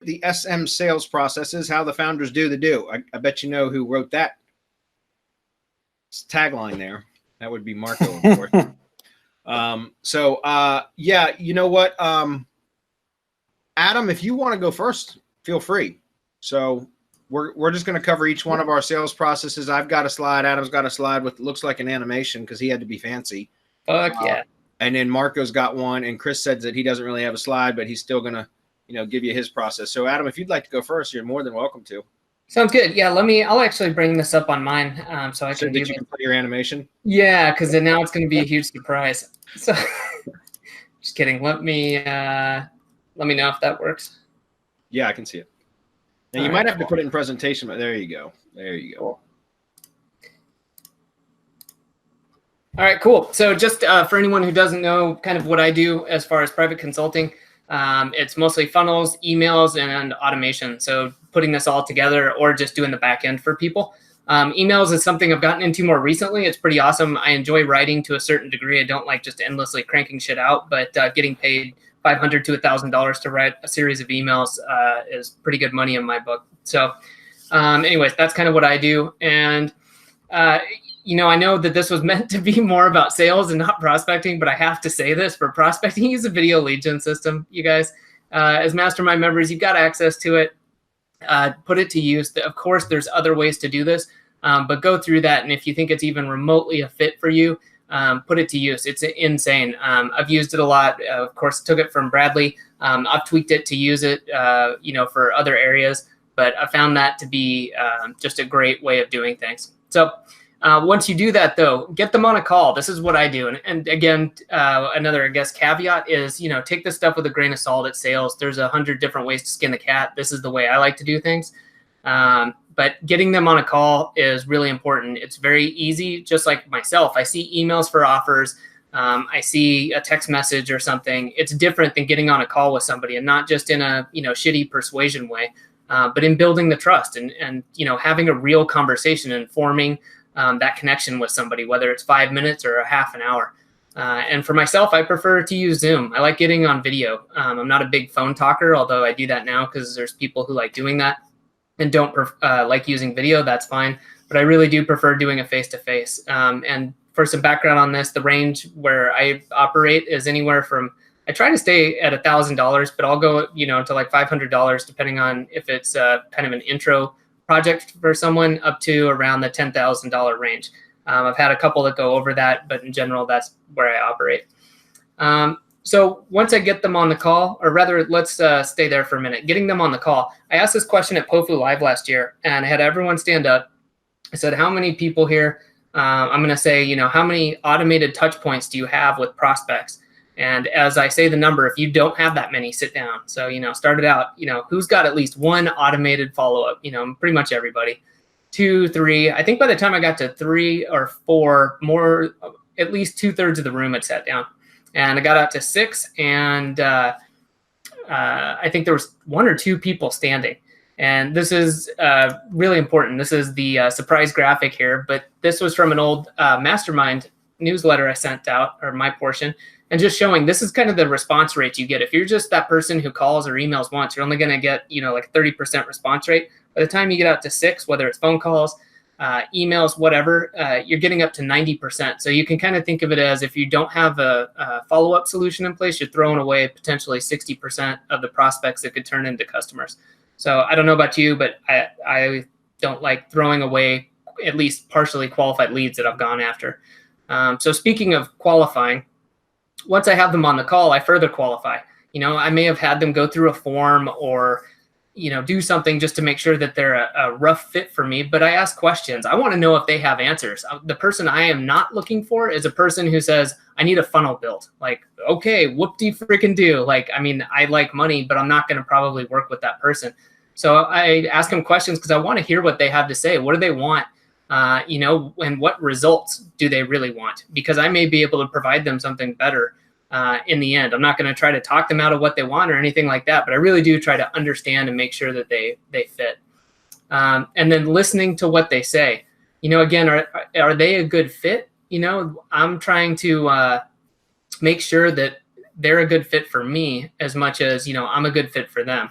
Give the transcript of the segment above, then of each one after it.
the SM sales processes, how the founders do the do. I bet you know who wrote that tagline there. That would be Marco, of course. Yeah, you know what? Adam, if you want to go first, feel free. So we're just going to cover each one of our sales processes. I've got a slide. Adam's got a slide with looks like an animation because he had to be fancy. Fuck yeah. And then Marco's got one, and Chris said that he doesn't really have a slide, but he's still going to, give you his process. So Adam, if you'd like to go first, you're more than welcome to. Sounds good. Yeah, I'll actually bring this up on mine so I can do you can play your animation? Yeah, because then now it's going to be a huge surprise. So just kidding. Let me know if that works. Yeah, I can see it. Now you might have to put it in presentation, but there you go. There you go. Cool. All right, cool. So just for anyone who doesn't know kind of what I do as far as private consulting, it's mostly funnels, emails, and automation. So putting this all together or just doing the back end for people. Emails is something I've gotten into more recently. It's pretty awesome. I enjoy writing to a certain degree. I don't like just endlessly cranking shit out, but getting paid $500 to $1,000 to write a series of emails is pretty good money in my book. So anyways, that's kind of what I do. And I know that this was meant to be more about sales and not prospecting, but I have to say this: for prospecting, use a video lead gen system. You guys, as mastermind members, you've got access to it. Put it to use. Of course, there's other ways to do this, but go through that. And if you think it's even remotely a fit for you, put it to use. It's insane. I've used it a lot. Of course, took it from Bradley. I've tweaked it to use it, for other areas, but I found that to be just a great way of doing things. So once you do that, though, get them on a call. This is what I do. And again, another, I guess, caveat is, take this stuff with a grain of salt at sales. There's 100 different ways to skin the cat. This is the way I like to do things. But getting them on a call is really important. It's very easy, just like myself. I see emails for offers. I see a text message or something. It's different than getting on a call with somebody, and not just in a shitty persuasion way, but in building the trust and having a real conversation and forming that connection with somebody, whether it's 5 minutes or a half an hour. And for myself, I prefer to use Zoom. I like getting on video. I'm not a big phone talker, although I do that now because there's people who like doing that and don't like using video. That's fine. But I really do prefer doing a face-to-face. And for some background on this, the range where I operate is anywhere from, I try to stay at $1,000, but I'll go, to like $500, depending on if it's kind of an intro project for someone, up to around the $10,000 range. I've had a couple that go over that, but in general, that's where I operate. So once I get them on the call, or rather, let's stay there for a minute. Getting them on the call. I asked this question at POFU Live last year, and I had everyone stand up. I said, how many people here, I'm going to say, how many automated touch points do you have with prospects? And as I say the number, if you don't have that many, sit down. So, start it out, who's got at least one automated follow-up? Pretty much everybody. 2, 3. I think by the time I got to 3 or 4, more, at least 2/3 of the room had sat down. And I got out to 6, and I think there was 1 or 2 people standing. And this is really important. This is the surprise graphic here, but this was from an old mastermind newsletter I sent out, or my portion, and just showing this is kind of the response rates you get. If you're just that person who calls or emails once, you're only going to get, like 30% response rate. By the time you get out to 6, whether it's phone calls, emails, whatever, you're getting up to 90%. So you can kind of think of it as, if you don't have a follow-up solution in place, you're throwing away potentially 60% of the prospects that could turn into customers. So I don't know about you, but I don't like throwing away at least partially qualified leads that I've gone after. So speaking of qualifying, once I have them on the call, I further qualify. I may have had them go through a form or, do something just to make sure that they're a rough fit for me. But I ask questions. I want to know if they have answers. The person I am not looking for is a person who says, I need a funnel built. Like, okay, whoop-de-freaking do. Like, I like money, but I'm not going to probably work with that person. So I ask them questions because I want to hear what they have to say. What do they want? And what results do they really want? Because I may be able to provide them something better in the end. I'm not going to try to talk them out of what they want or anything like that, but I really do try to understand and make sure that they fit. And then listening to what they say. Again, are they a good fit? I'm trying to make sure that they're a good fit for me as much as, I'm a good fit for them.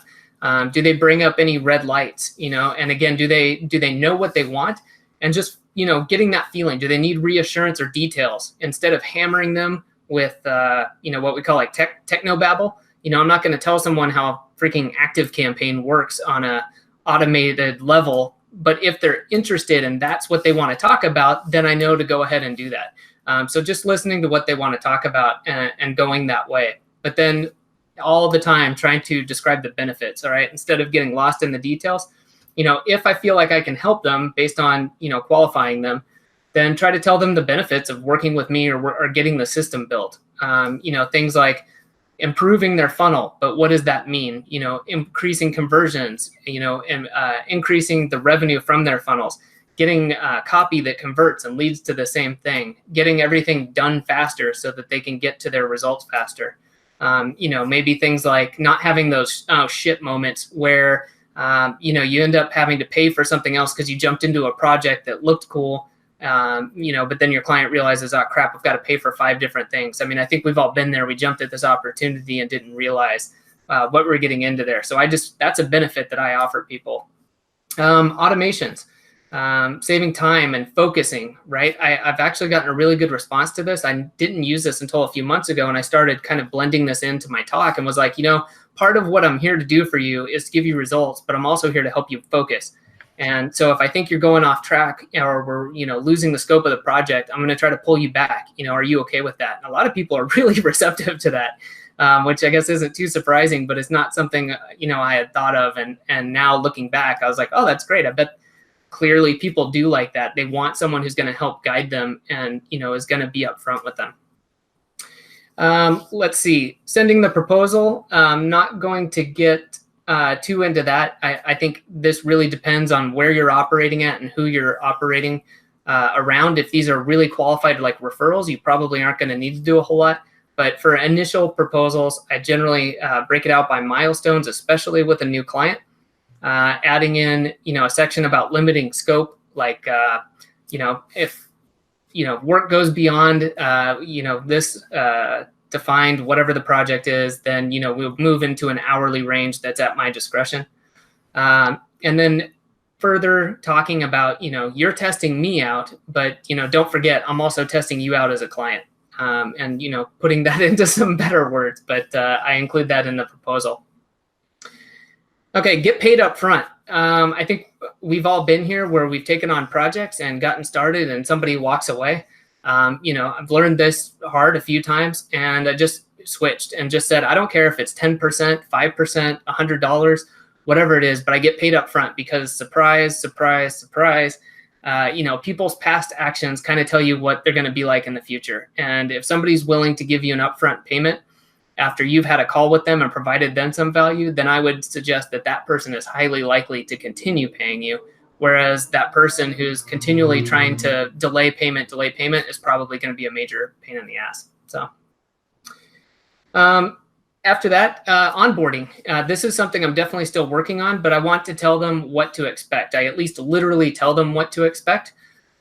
Do they bring up any red lights? And again, do they know what they want? And just, getting that feeling. Do they need reassurance or details instead of hammering them with, what we call like techno babble? I'm not going to tell someone how freaking ActiveCampaign works on a automated level, but if they're interested and that's what they want to talk about, then I know to go ahead and do that. So just listening to what they want to talk about and going that way. But then all the time trying to describe the benefits, all right, instead of getting lost in the details. If I feel like I can help them based on, qualifying them, then try to tell them the benefits of working with me or getting the system built. Things like improving their funnel, but what does that mean? Increasing conversions, and increasing the revenue from their funnels, getting copy that converts and leads to the same thing, getting everything done faster so that they can get to their results faster. Maybe things like not having those shit moments where, you end up having to pay for something else because you jumped into a project that looked cool, but then your client realizes, oh crap, I've got to pay for 5 different things. I think we've all been there. We jumped at this opportunity and didn't realize what we're getting into there. So that's a benefit that I offer people. Automations. Saving time and focusing, right? I've actually gotten a really good response to this. I didn't use this until a few months ago, and I started kind of blending this into my talk and was like, part of what I'm here to do for you is to give you results, but I'm also here to help you focus. And so if I think you're going off track or we're, losing the scope of the project, I'm going to try to pull you back. Are you okay with that? And a lot of people are really receptive to that, which I guess isn't too surprising, but it's not something, I had thought of. And now looking back, I was like, oh, that's great. I bet clearly people do like that. They want someone who's going to help guide them and, is going to be upfront with them. Let's see, sending the proposal. I'm not going to get too into that. I think this really depends on where you're operating at and who you're operating around. If these are really qualified like referrals, you probably aren't going to need to do a whole lot. But for initial proposals, I generally break it out by milestones, especially with a new client. Adding in, a section about limiting scope, like, if, work goes beyond, this defined whatever the project is, then, we'll move into an hourly range that's at my discretion. And then further talking about, you're testing me out, but, don't forget, I'm also testing you out as a client. And, putting that into some better words, but I include that in the proposal. Okay, get paid up front. I think we've all been here where we've taken on projects and gotten started and somebody walks away. I've learned this hard a few times and I just switched and just said, I don't care if it's 10%, 5%, $100, whatever it is, but I get paid up front because surprise, surprise, surprise. People's past actions kind of tell you what they're going to be like in the future. And if somebody's willing to give you an upfront payment after you've had a call with them and provided them some value, then I would suggest that that person is highly likely to continue paying you. Whereas that person who's continually trying to delay payment is probably going to be a major pain in the ass. So after that, onboarding. This is something I'm definitely still working on, but I want to tell them what to expect. I at least literally tell them what to expect.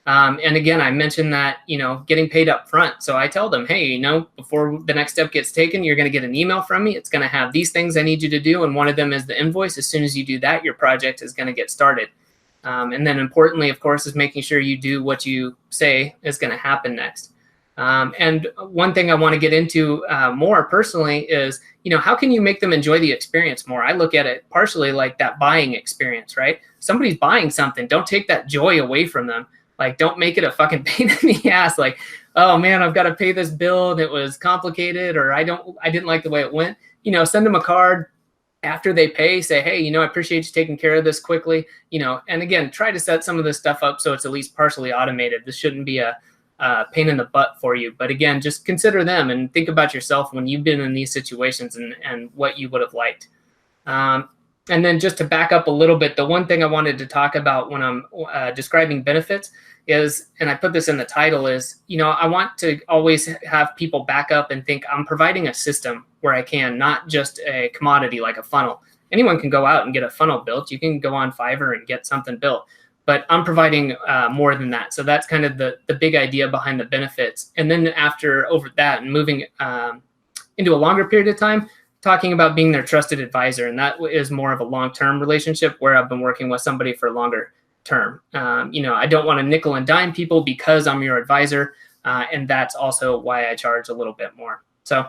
And again, I mentioned that, getting paid up front. So I tell them, hey, before the next step gets taken, you're going to get an email from me. It's going to have these things I need you to do. And one of them is the invoice. As soon as you do that, your project is going to get started. And then importantly, of course, is making sure you do what you say is going to happen next. And one thing I want to get into more personally is, how can you make them enjoy the experience more? I look at it partially like that buying experience, right? Somebody's buying something. Don't take that joy away from them. Like, don't make it a fucking pain in the ass. Like, oh man, I've got to pay this bill and it was complicated, or I didn't like the way it went. Send them a card after they pay, say, hey, I appreciate you taking care of this quickly, and again, try to set some of this stuff up so it's at least partially automated. This shouldn't be a pain in the butt for you. But again, just consider them and think about yourself when you've been in these situations and what you would have liked. And then just to back up a little bit, the one thing I wanted to talk about when I'm describing benefits is, and I put this in the title, is, I want to always have people back up and think I'm providing a system where I can, not just a commodity like a funnel. Anyone can go out and get a funnel built. You can go on Fiverr and get something built, but I'm providing more than that. So that's kind of the big idea behind the benefits. And then over that and moving into a longer period of time, talking about being their trusted advisor, and that is more of a long-term relationship where I've been working with somebody for longer term. I don't want to nickel and dime people because I'm your advisor, and that's also why I charge a little bit more. So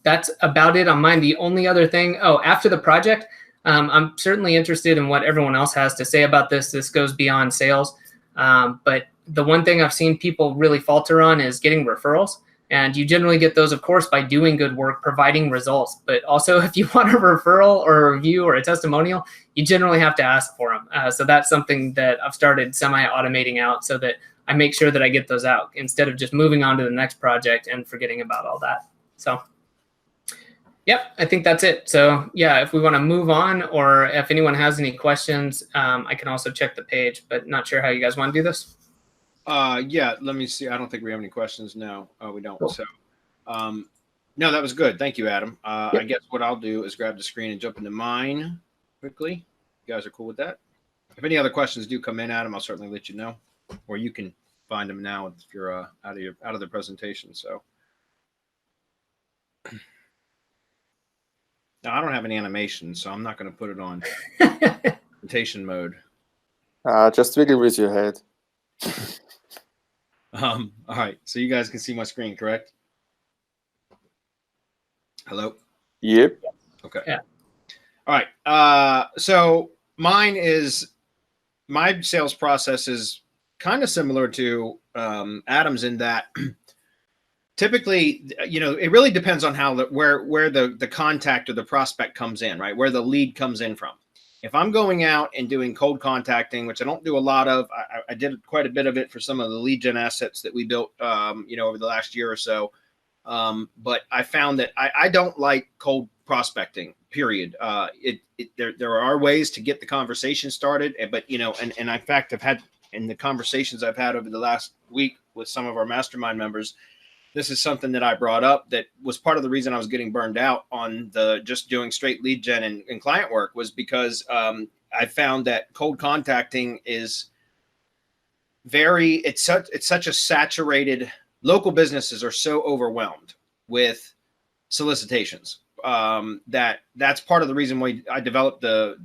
that's about it on mine. The only other thing, after the project, I'm certainly interested in what everyone else has to say about this. This goes beyond sales, but the one thing I've seen people really falter on is getting referrals. And you generally get those, of course, by doing good work, providing results. But also, if you want a referral or a review or a testimonial, you generally have to ask for them. So that's something that I've started semi-automating out so that I make sure that I get those out instead of just moving on to the next project and forgetting about all that. So, yep, I think that's it. So, yeah, if we want to move on, or if anyone has any questions, I can also check the page, but not sure how you guys want to do this. Yeah, let me see. I don't think we have any questions now. Oh, we don't. Cool. So, no, that was good. Thank you, Adam. Yep. I guess what I'll do is grab the screen and jump into mine quickly. You guys are cool with that? If any other questions do come in, Adam, I'll certainly let you know, or you can find them now if you're out of the presentation. So, now I don't have any animation, so I'm not going to put it on presentation mode. Just wiggle with your head. All right, so you guys can see my screen, correct? Hello? Yep. Okay. Yeah. All right. So my sales process is kind of similar to Adam's in that typically, it really depends on where the contact or the prospect comes in, right? Where the lead comes in from. If I'm going out and doing cold contacting, which I don't do a lot of, I did quite a bit of it for some of the lead gen assets that we built, over the last year or so. But I found that I don't like cold prospecting, period. There are ways to get the conversation started, but, and in fact, I've had in the conversations I've had over the last week with some of our mastermind members, this is something that I brought up that was part of the reason I was getting burned out on the just doing straight lead gen and client work, was because I found that cold contacting is it's such a saturated, local businesses are so overwhelmed with solicitations that's part of the reason why I developed the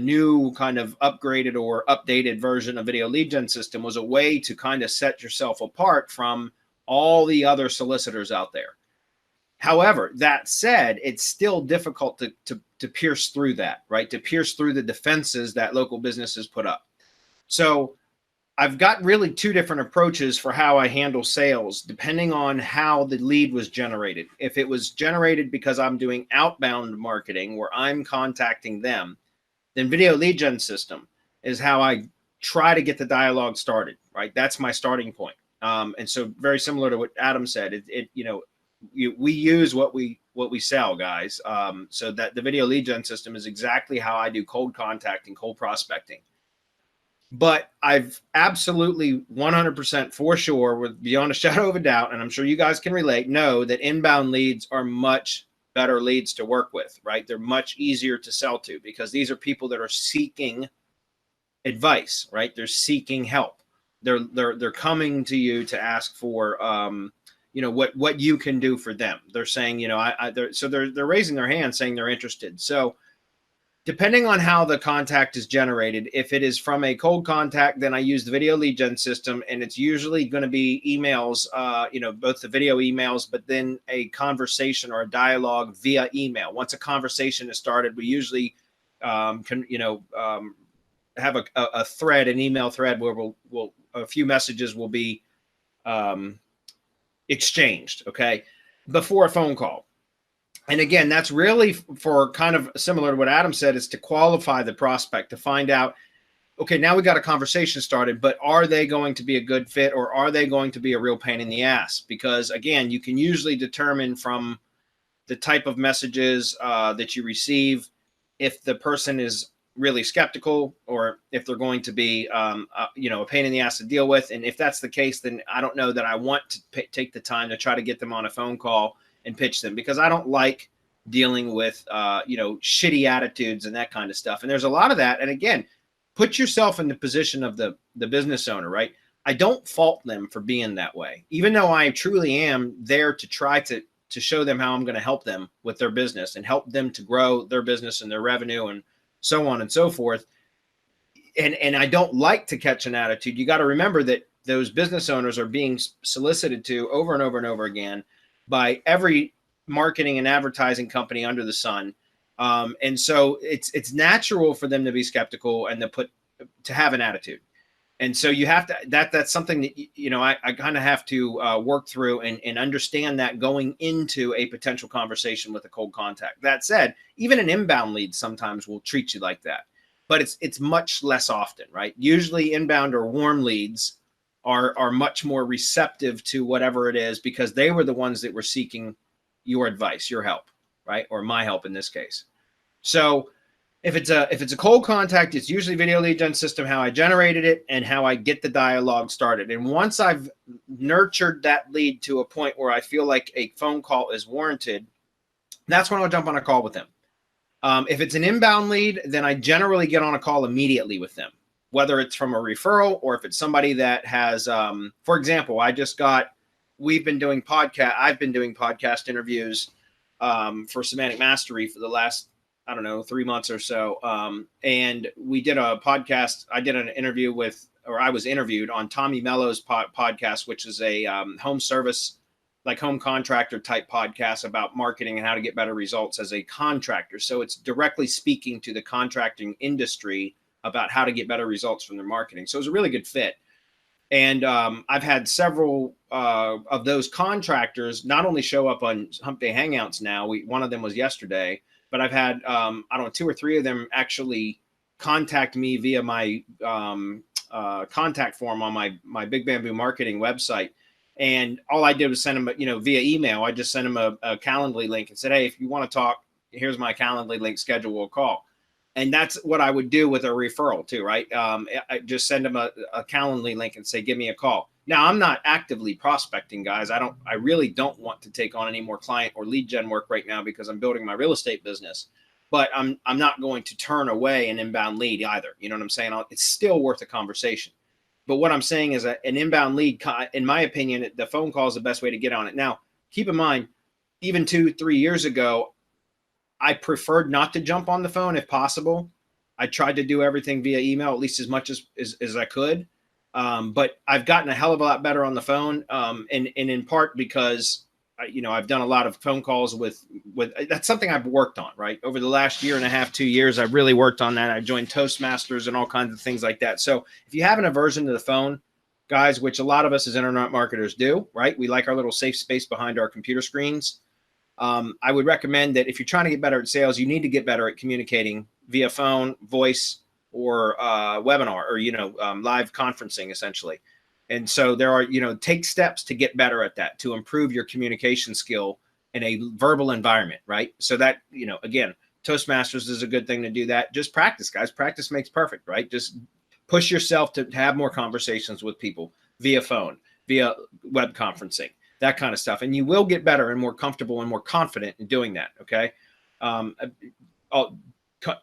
new kind of upgraded or updated version of video lead gen system, was a way to kind of set yourself apart from all the other solicitors out there. However, that said, it's still difficult to pierce through that, right? To pierce through the defenses that local businesses put up. So I've got really two different approaches for how I handle sales, depending on how the lead was generated. If it was generated because I'm doing outbound marketing where I'm contacting them, then video lead gen system is how I try to get the dialogue started, right? That's my starting point. And so very similar to what Adam said, we use what we sell, guys. So that the video lead gen system is exactly how I do cold contacting, cold prospecting. But I've absolutely 100% for sure, with beyond a shadow of a doubt, and I'm sure you guys can relate, know that inbound leads are much better leads to work with, right? They're much easier to sell to because these are people that are seeking advice, right? They're seeking help. They're coming to you to ask for what you can do for them. They're saying, they're raising their hand saying they're interested. So depending on how the contact is generated, if it is from a cold contact, then I use the video lead gen system, and it's usually going to be emails, both the video emails, but then a conversation or a dialogue via email. Once a conversation is started, we usually have a thread, an email thread, where a few messages will be exchanged, okay, before a phone call. And again, that's really for kind of similar to what Adam said, is to qualify the prospect, to find out, okay, now we got a conversation started, but are they going to be a good fit, or are they going to be a real pain in the ass? Because again, you can usually determine from the type of messages that you receive if the person is really skeptical, or if they're going to be, a pain in the ass to deal with. And if that's the case, then I don't know that I want to take the time to try to get them on a phone call and pitch them, because I don't like dealing with, shitty attitudes and that kind of stuff. And there's a lot of that. And again, put yourself in the position of the business owner, right? I don't fault them for being that way, even though I truly am there to try to to show them how I'm going to help them with their business and help them to grow their business and their revenue and so on and so forth. And I don't like to catch an attitude. You got to remember that those business owners are being solicited to over and over and over again by every marketing and advertising company under the sun. And so it's natural for them to be skeptical and to have an attitude. And so you have to, that's something that, I kind of have to work through and understand that going into a potential conversation with a cold contact. That said, even an inbound lead sometimes will treat you like that, but it's much less often, right? Usually inbound or warm leads are much more receptive to whatever it is because they were the ones that were seeking your advice, your help, right? Or my help in this case. So if it's a cold contact, it's usually video lead gen system, how I generated it and how I get the dialogue started. And once I've nurtured that lead to a point where I feel like a phone call is warranted, that's when I'll jump on a call with them. If it's an inbound lead, then I generally get on a call immediately with them, whether it's from a referral or if it's somebody that has, for example, I've been doing podcast interviews for Semantic Mastery for the last, 3 months or so. And we did a podcast. I did an interview I was interviewed on Tommy Mello's podcast, which is a home service, like home contractor type podcast about marketing and how to get better results as a contractor. So it's directly speaking to the contracting industry about how to get better results from their marketing. So it was a really good fit. And I've had several of those contractors not only show up on Hump Day Hangouts now, one of them was yesterday, but I've had, 2 or 3 of them actually contact me via my contact form on my Big Bamboo marketing website. And all I did was send them, via email. I just sent them a Calendly link and said, hey, if you want to talk, here's my Calendly link, schedule a call. And that's what I would do with a referral too, right? I just send them a Calendly link and say, give me a call. Now, I'm not actively prospecting, guys. I really don't want to take on any more client or lead gen work right now because I'm building my real estate business. But I'm not going to turn away an inbound lead either. You know what I'm saying? It's still worth a conversation. But what I'm saying is an inbound lead, in my opinion, the phone call is the best way to get on it. Now, keep in mind, even 2-3 years ago, I preferred not to jump on the phone if possible. I tried to do everything via email, at least as much as I could. But I've gotten a hell of a lot better on the phone. And in part because, I've done a lot of phone calls with that's something I've worked on, right? Over the last 1.5 years, 2 years, I've really worked on that. I joined Toastmasters and all kinds of things like that. So if you have an aversion to the phone, guys, which a lot of us as internet marketers do, right? We like our little safe space behind our computer screens. I would recommend that if you're trying to get better at sales, you need to get better at communicating via phone, voice, or webinar, or live conferencing, essentially. And so there are, take steps to get better at that, to improve your communication skill in a verbal environment, right? So that, again, Toastmasters is a good thing to do that. Just practice, guys. Practice makes perfect, right? Just push yourself to have more conversations with people via phone, via web conferencing, that kind of stuff. And you will get better and more comfortable and more confident in doing that. Okay.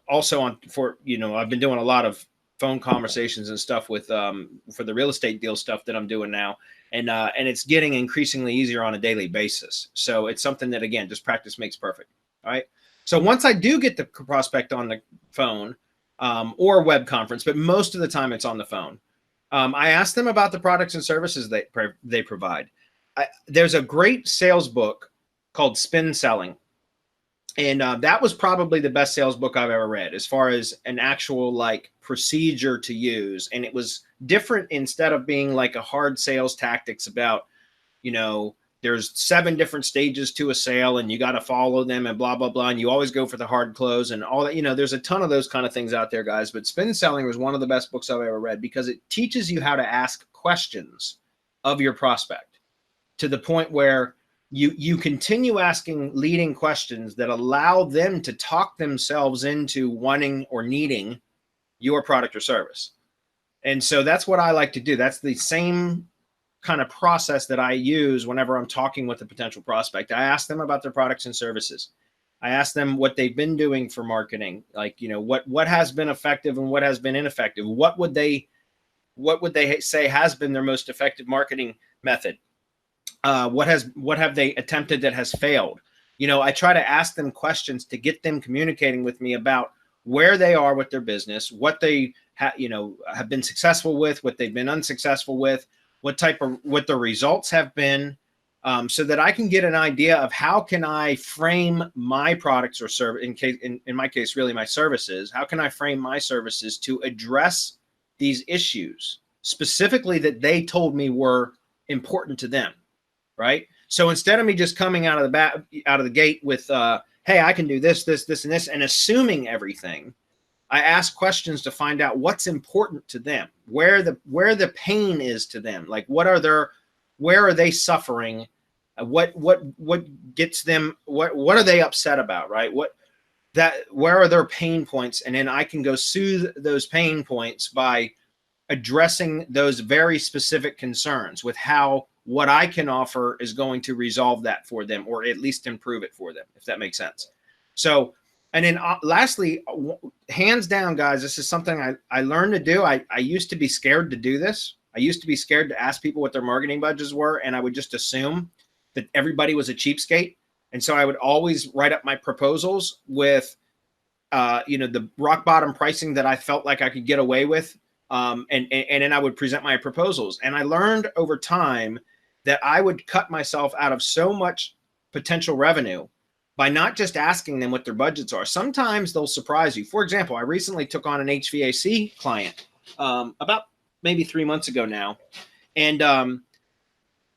Also I've been doing a lot of phone conversations and stuff with, for the real estate deal stuff that I'm doing now. And it's getting increasingly easier on a daily basis. So it's something that, again, just practice makes perfect. All right. So once I do get the prospect on the phone, or web conference, but most of the time it's on the phone, I ask them about the products and services they provide. There's a great sales book called Spin Selling. And that was probably the best sales book I've ever read as far as an actual procedure to use. And it was different. Instead of being like a hard sales tactics about, there's 7 different stages to a sale and you got to follow them and blah, blah, blah. And you always go for the hard close and all that. There's a ton of those kind of things out there, guys. But Spin Selling was one of the best books I've ever read because it teaches you how to ask questions of your prospect to the point where you continue asking leading questions that allow them to talk themselves into wanting or needing your product or service. And so that's what I like to do. That's the same kind of process that I use whenever I'm talking with a potential prospect. I ask them about their products and services. I ask them what they've been doing for marketing, what has been effective and what has been ineffective. What would they say has been their most effective marketing method? What have they attempted that has failed? I try to ask them questions to get them communicating with me about where they are with their business, what they have been successful with, what they've been unsuccessful with, what the results have been, so that I can get an idea of how can I frame my products or service, in my case, really my services. How can I frame my services to address these issues specifically that they told me were important to them, right? So instead of me just coming out of the gate with, hey, I can do this, this, this, and this, and assuming everything, I ask questions to find out what's important to them, where the pain is to them, like where are they suffering, what gets them, what are they upset about, right? Where are their pain points, and then I can go soothe those pain points by addressing those very specific concerns with how what I can offer is going to resolve that for them, or at least improve it for them, if that makes sense. So, and then lastly, hands down, guys, this is something I learned to do. I used to be scared to do this. I used to be scared to ask people what their marketing budgets were, and I would just assume that everybody was a cheapskate. And so I would always write up my proposals with, the rock bottom pricing that I felt like I could get away with. And then I would present my proposals. And I learned over time that I would cut myself out of so much potential revenue by not just asking them what their budgets are. Sometimes they'll surprise you. For example, I recently took on an HVAC client about maybe 3 months ago now. And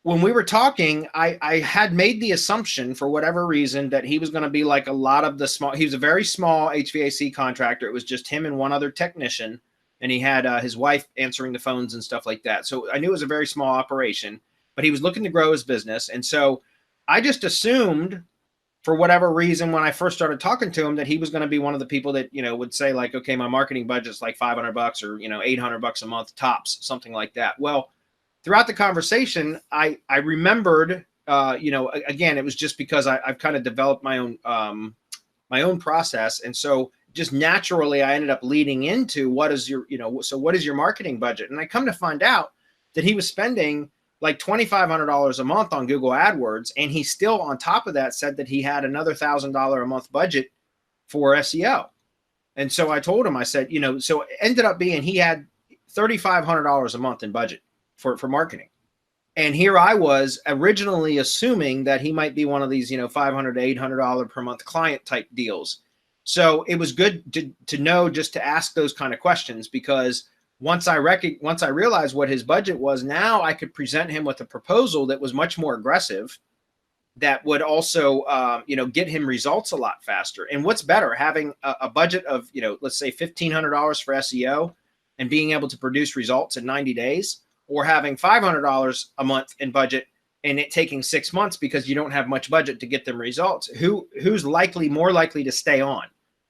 when we were talking, I had made the assumption, for whatever reason, that he was going to be like a lot of the small, he was a very small HVAC contractor. It was just him and one other technician. And he had his wife answering the phones and stuff like that. So I knew it was a very small operation, but he was looking to grow his business. And so I just assumed, for whatever reason, when I first started talking to him, that he was going to be one of the people that, would say like, okay, my marketing budget's like $500 or, $800 a month tops, something like that. Well, throughout the conversation, I remembered, again, it was just because I've kind of developed my own process. And so just naturally, I ended up leading into what is your marketing budget? And I come to find out that he was spending like $2,500 a month on Google AdWords. And he still, on top of that, said that he had another $1,000 a month budget for SEO. And so I told him, I said, so it ended up being, he had $3,500 a month in budget for marketing. And here I was originally assuming that he might be one of these, $500 to $800 per month client type deals. So it was good to know, just to ask those kind of questions, because once I realized what his budget was, now I could present him with a proposal that was much more aggressive, that would also, get him results a lot faster. And what's better, having a budget of, let's say $1,500 for SEO and being able to produce results in 90 days, or having $500 a month in budget and it taking 6 months because you don't have much budget to get them results? Who's more likely to stay on?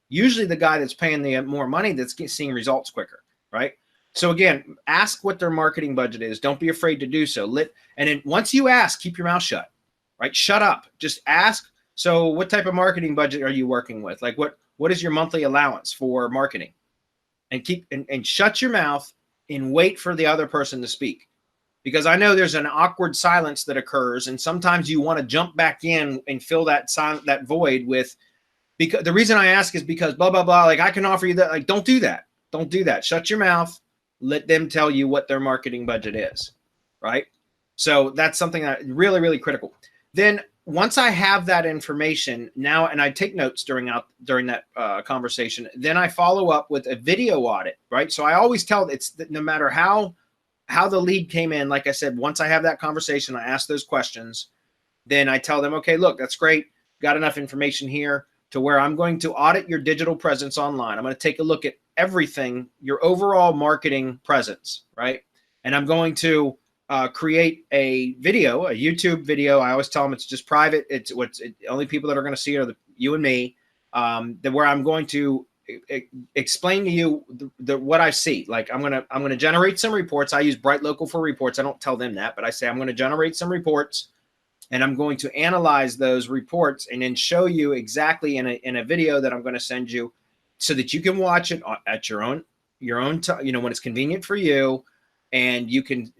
Usually the guy that's paying the more money, that's seeing results quicker, right? So again, ask what their marketing budget is. Don't be afraid to do so. And then once you ask, keep your mouth shut, right? Shut up. Just ask. So what type of marketing budget are you working with? Like what is your monthly allowance for marketing? And shut your mouth and wait for the other person to speak. Because I know there's an awkward silence that occurs, and sometimes you want to jump back in and fill that void with, because the reason I ask is because blah, blah, blah, like I can offer you that. Like, don't do that. Don't do that. Shut your mouth. Let them tell you what their marketing budget is, right? So that's something that really, really critical. Then once I have that information now, and I take notes during that conversation, then I follow up with a video audit, right? So I always tell, it's no matter how the lead came in, like I said, once I have that conversation, I ask those questions, then I tell them, okay, look, that's great. Got enough information here to where I'm going to audit your digital presence online. I'm going to take a look at everything, your overall marketing presence, right? And I'm going to create a YouTube video. I always tell them it's just private. Only people that are going to see it are you and me, where I'm going to explain to you what I see. Like I'm going to generate some reports. I use Bright Local for reports. I don't tell them that, but I say I'm going to generate some reports, and I'm going to analyze those reports and then show you exactly in a video that I'm going to send you, so that you can watch it at your own time, when it's convenient for you. and you can,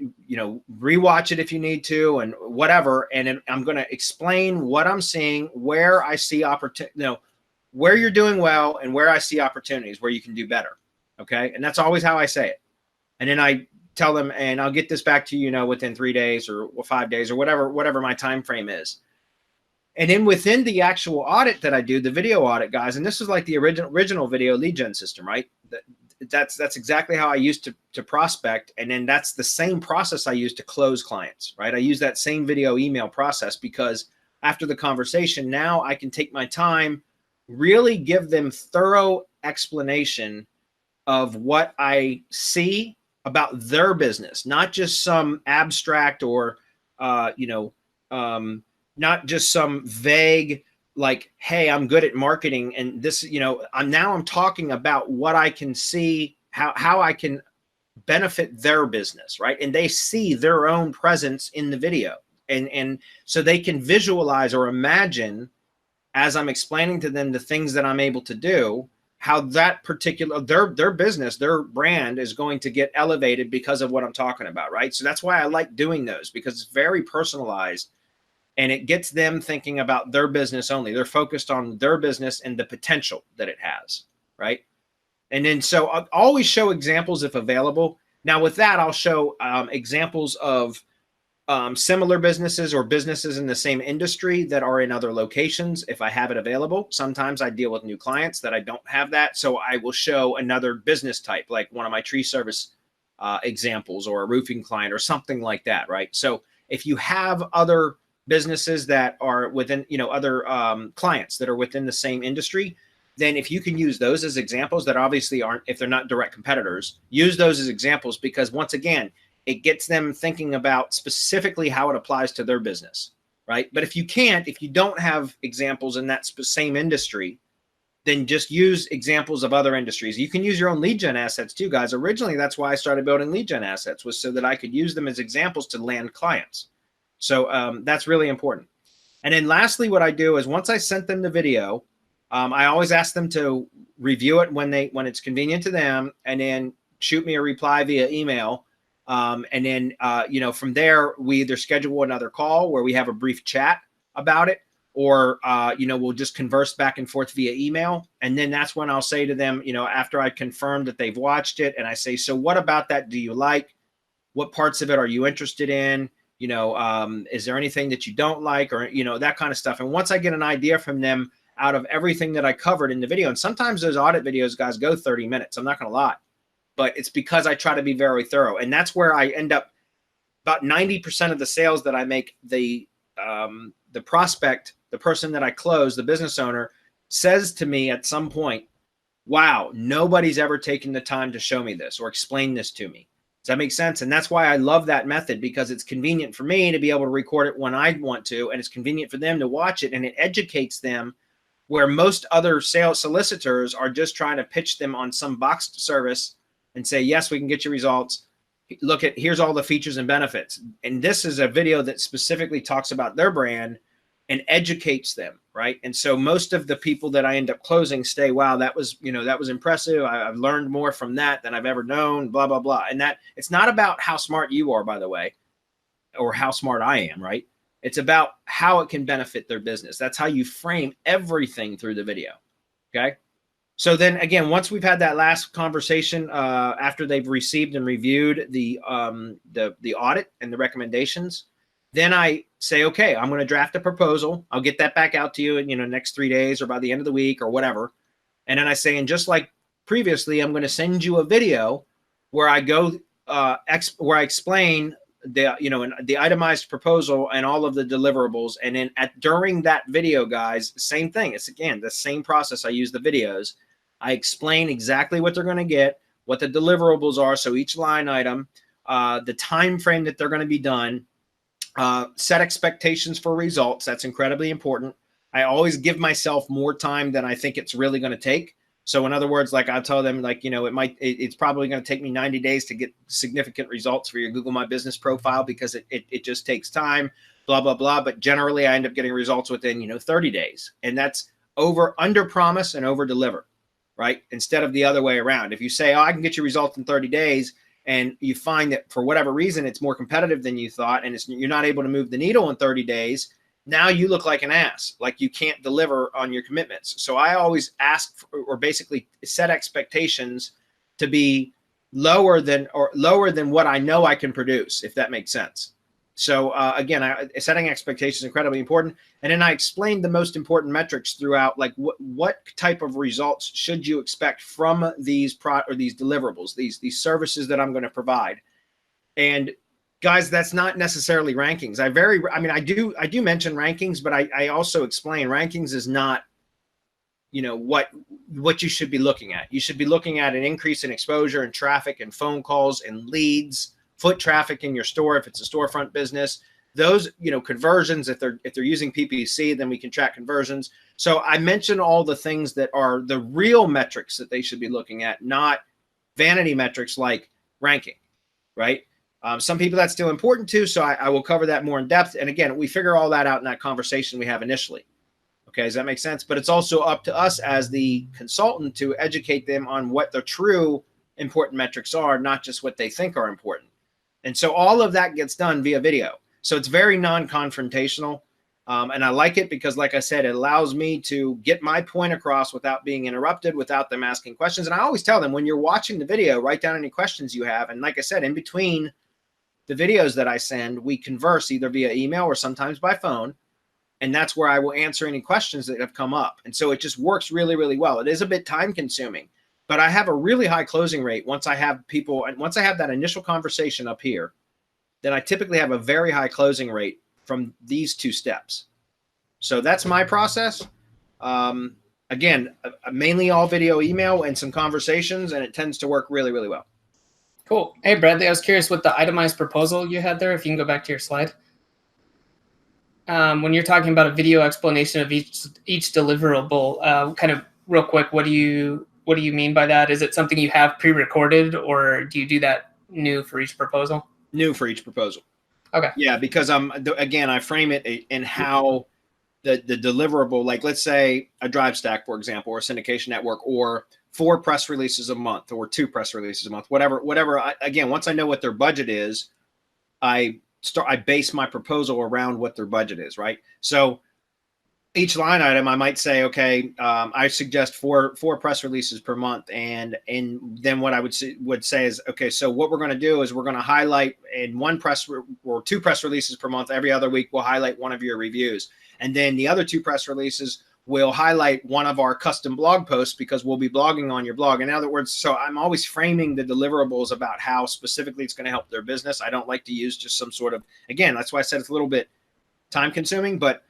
rewatch it if you need to and whatever. And I'm going to explain what I'm seeing, where I see opportunity, where you're doing well and where I see opportunities where you can do better. Okay. And that's always how I say it. And then I tell them, and I'll get this back to you, within 3 days or 5 days or whatever my time frame is. And then within the actual audit that I do, the video audit, guys, and this is like the original video lead gen system, right? That's exactly how I used to prospect. And then that's the same process I use to close clients, right? I use that same video email process because after the conversation, now I can take my time, really give them thorough explanation of what I see about their business, not just some abstract or, not just some vague, like, hey, I'm good at marketing. And this, I'm talking about what I can see, how I can benefit their business, right? And they see their own presence in the video. And so they can visualize or imagine as I'm explaining to them the things that I'm able to do, how that particular, their business, their brand is going to get elevated because of what I'm talking about, right? So that's why I like doing those, because it's very personalized and it gets them thinking about their business only. They're focused on their business and the potential that it has, right? And then so I'll always show examples if available. Now with that, I'll show examples of similar businesses or businesses in the same industry that are in other locations if I have it available. Sometimes I deal with new clients that I don't have that. So I will show another business type, like one of my tree service examples or a roofing client or something like that, right? So if you have other businesses that are within, other clients that are within the same industry, then if you can use those as examples that obviously aren't, if they're not direct competitors, use those as examples because once again, it gets them thinking about specifically how it applies to their business, right? But if you don't have examples in that same industry, then just use examples of other industries. You can use your own lead gen assets too, guys. Originally, that's why I started building lead gen assets, was so that I could use them as examples to land clients. So that's really important. And then lastly, what I do is once I sent them the video, I always ask them to review it when it's convenient to them, and then shoot me a reply via email. And then, from there, we either schedule another call where we have a brief chat about it, or, we'll just converse back and forth via email. And then that's when I'll say to them, after I confirm that they've watched it, and I say, so what about that do you like? What parts of it are you interested in? Is there anything that you don't like, or, that kind of stuff. And once I get an idea from them out of everything that I covered in the video, and sometimes those audit videos, guys, go 30 minutes. I'm not going to lie. But it's because I try to be very thorough. And that's where I end up about 90% of the sales that I make, the prospect, the person that I close, the business owner, says to me at some point, wow, nobody's ever taken the time to show me this or explain this to me. Does that make sense? And that's why I love that method, because it's convenient for me to be able to record it when I want to, and it's convenient for them to watch it, and it educates them, where most other sales solicitors are just trying to pitch them on some boxed service and say, yes, we can get you results. Look at, here's all the features and benefits. And this is a video that specifically talks about their brand and educates them, right? And so most of the people that I end up closing say, wow, that was impressive. I've learned more from that than I've ever known, blah, blah, blah. And that it's not about how smart you are, by the way, or how smart I am, right? It's about how it can benefit their business. That's how you frame everything through the video, okay? So then again, once we've had that last conversation, after they've received and reviewed the audit and the recommendations, then I say, okay, I'm going to draft a proposal. I'll get that back out to you in, next 3 days or by the end of the week or whatever. And then I say, and just like previously, I'm going to send you a video where I go, where I explain the itemized proposal and all of the deliverables. And then during that video, guys, same thing. It's again, the same process. I use the videos. I explain exactly what they're going to get, what the deliverables are. So each line item, the time frame that they're going to be done, set expectations for results. That's incredibly important. I always give myself more time than I think it's really going to take. So in other words, like I tell them, like, it's probably going to take me 90 days to get significant results for your Google My Business profile, because it just takes time, blah, blah, blah. But generally I end up getting results within, 30 days. And that's under promise and over deliver, right? Instead of the other way around. If you say, oh, I can get your results in 30 days, and you find that for whatever reason it's more competitive than you thought, and you're not able to move the needle in 30 days, now you look like an ass, like you can't deliver on your commitments. So I always ask or basically set expectations to be lower than what I know I can produce, if that makes sense. So again, setting expectations is incredibly important. And then I explained the most important metrics throughout, like what type of results should you expect from these these deliverables, these services that I'm going to provide. And guys, that's not necessarily rankings. I do mention rankings, but I also explain rankings is not, what you should be looking at. You should be looking at an increase in exposure and traffic and phone calls and leads, foot traffic in your store if it's a storefront business. Those, conversions, if they're using PPC, then we can track conversions. So I mentioned all the things that are the real metrics that they should be looking at, not vanity metrics like ranking, right? Some people that's still important too, so I will cover that more in depth. And again, we figure all that out in that conversation we have initially. Okay, does that make sense? But it's also up to us as the consultant to educate them on what the true important metrics are, not just what they think are important. And so all of that gets done via video. So it's very non-confrontational. And I like it because, like I said, it allows me to get my point across without being interrupted, without them asking questions. And I always tell them, when you're watching the video, write down any questions you have. And like I said, in between the videos that I send, we converse either via email or sometimes by phone. And that's where I will answer any questions that have come up. And so it just works really, really well. It is a bit time consuming, but I have a really high closing rate once I have people, and once I have that initial conversation up here, then I typically have a very high closing rate from these two steps. So that's my process. Again, mainly all video, email, and some conversations, and it tends to work really, really well. Cool. Hey, Bradley, I was curious what the itemized proposal you had there, if you can go back to your slide. When you're talking about a video explanation of each deliverable, kind of real quick, what do you mean by that? Is it something you have pre-recorded, or do you do that new for each proposal? New for each proposal. Okay. Yeah, because again, I frame it in how the deliverable, like let's say a drive stack, for example, or a syndication network, or 4 press releases a month, or 2 press releases a month, whatever. Again, once I know what their budget is, I base my proposal around what their budget is, right? So each line item, I might say, okay, I suggest four press releases per month, and then what I would say is, okay, so what we're going to do is we're going to highlight in 1 press or 2 press releases per month. Every other week, we'll highlight one of your reviews, and then the other 2 press releases will highlight one of our custom blog posts, because we'll be blogging on your blog. In other words, so I'm always framing the deliverables about how specifically it's going to help their business. I don't like to use just some sort of, again, that's why I said it's a little bit time consuming, but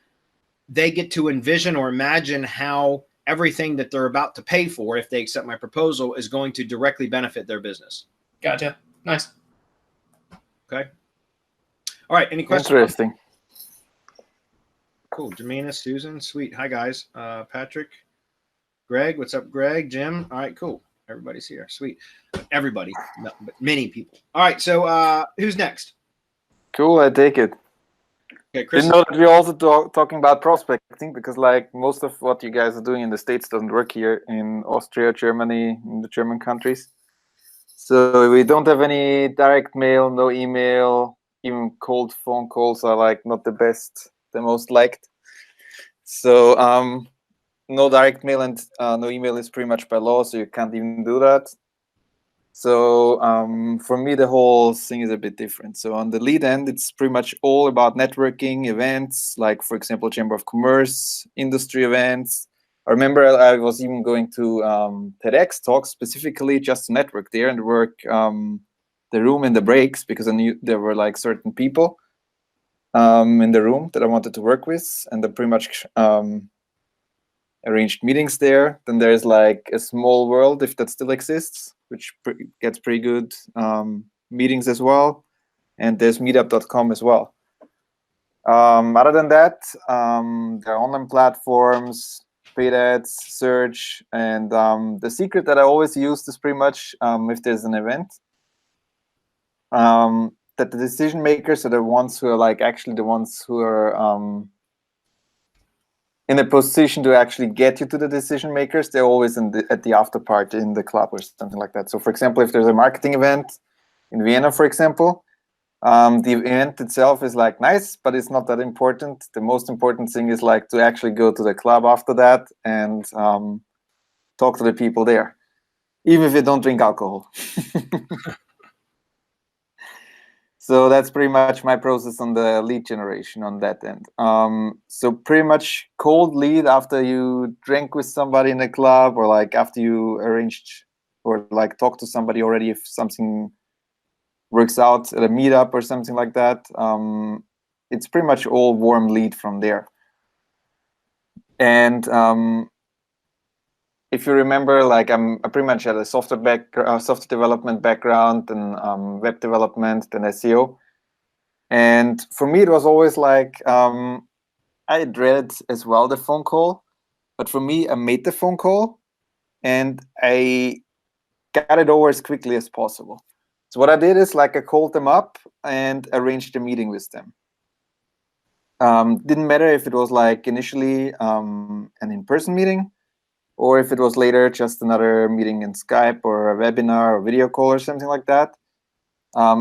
they get to envision or imagine how everything that they're about to pay for, if they accept my proposal, is going to directly benefit their business. Gotcha. Nice. Okay. All right. Any questions? Interesting. Cool. Jamina, Susan, sweet. Hi, guys. Patrick, Greg. What's up, Greg? Jim. All right, cool. Everybody's here. Sweet. Everybody. No, but many people. All right. So who's next? Cool. I take it. Okay, Chris. Didn't know that we're also talking about prospecting, because like most of what you guys are doing in the States doesn't work here in Austria, Germany, in the German countries. So we don't have any direct mail, no email, even cold phone calls are like not the best, the most liked. So no direct mail and no email is pretty much by law, so you can't even do that. So for me, the whole thing is a bit different. So on the lead end, it's pretty much all about networking events, like, for example, Chamber of Commerce, industry events. I remember I was even going to TEDx talks specifically just to network there and work the room in the breaks, because I knew there were like certain people in the room that I wanted to work with, and I pretty much arranged meetings there. Then there's like a small world, if that still exists, which gets pretty good meetings as well. And there's meetup.com as well. Other than that, there are online platforms, paid ads, search, and the secret that I always use is pretty much if there's an event, that the decision makers are the ones who are like actually the ones who are in a position to actually get you to the decision makers. They're always at the after party in the club or something like that. So for example, if there's a marketing event in Vienna, for example. The event itself is like nice, but it's not that important. The most important thing is like to actually go to the club after that and talk to the people there, even if you don't drink alcohol. So that's pretty much my process on the lead generation on that end. So pretty much cold lead after you drank with somebody in a club, or like after you arranged or like talk to somebody already, if something works out at a meetup or something like that. It's pretty much all warm lead from there. And if you remember, like I pretty much had a software development background, and web development, and SEO. And for me, it was always like I dreaded as well the phone call, but for me, I made the phone call and I got it over as quickly as possible. So what I did is like I called them up and arranged a meeting with them. Didn't matter if it was like initially an in-person meeting, or if it was later just another meeting in Skype or a webinar or video call or something like that.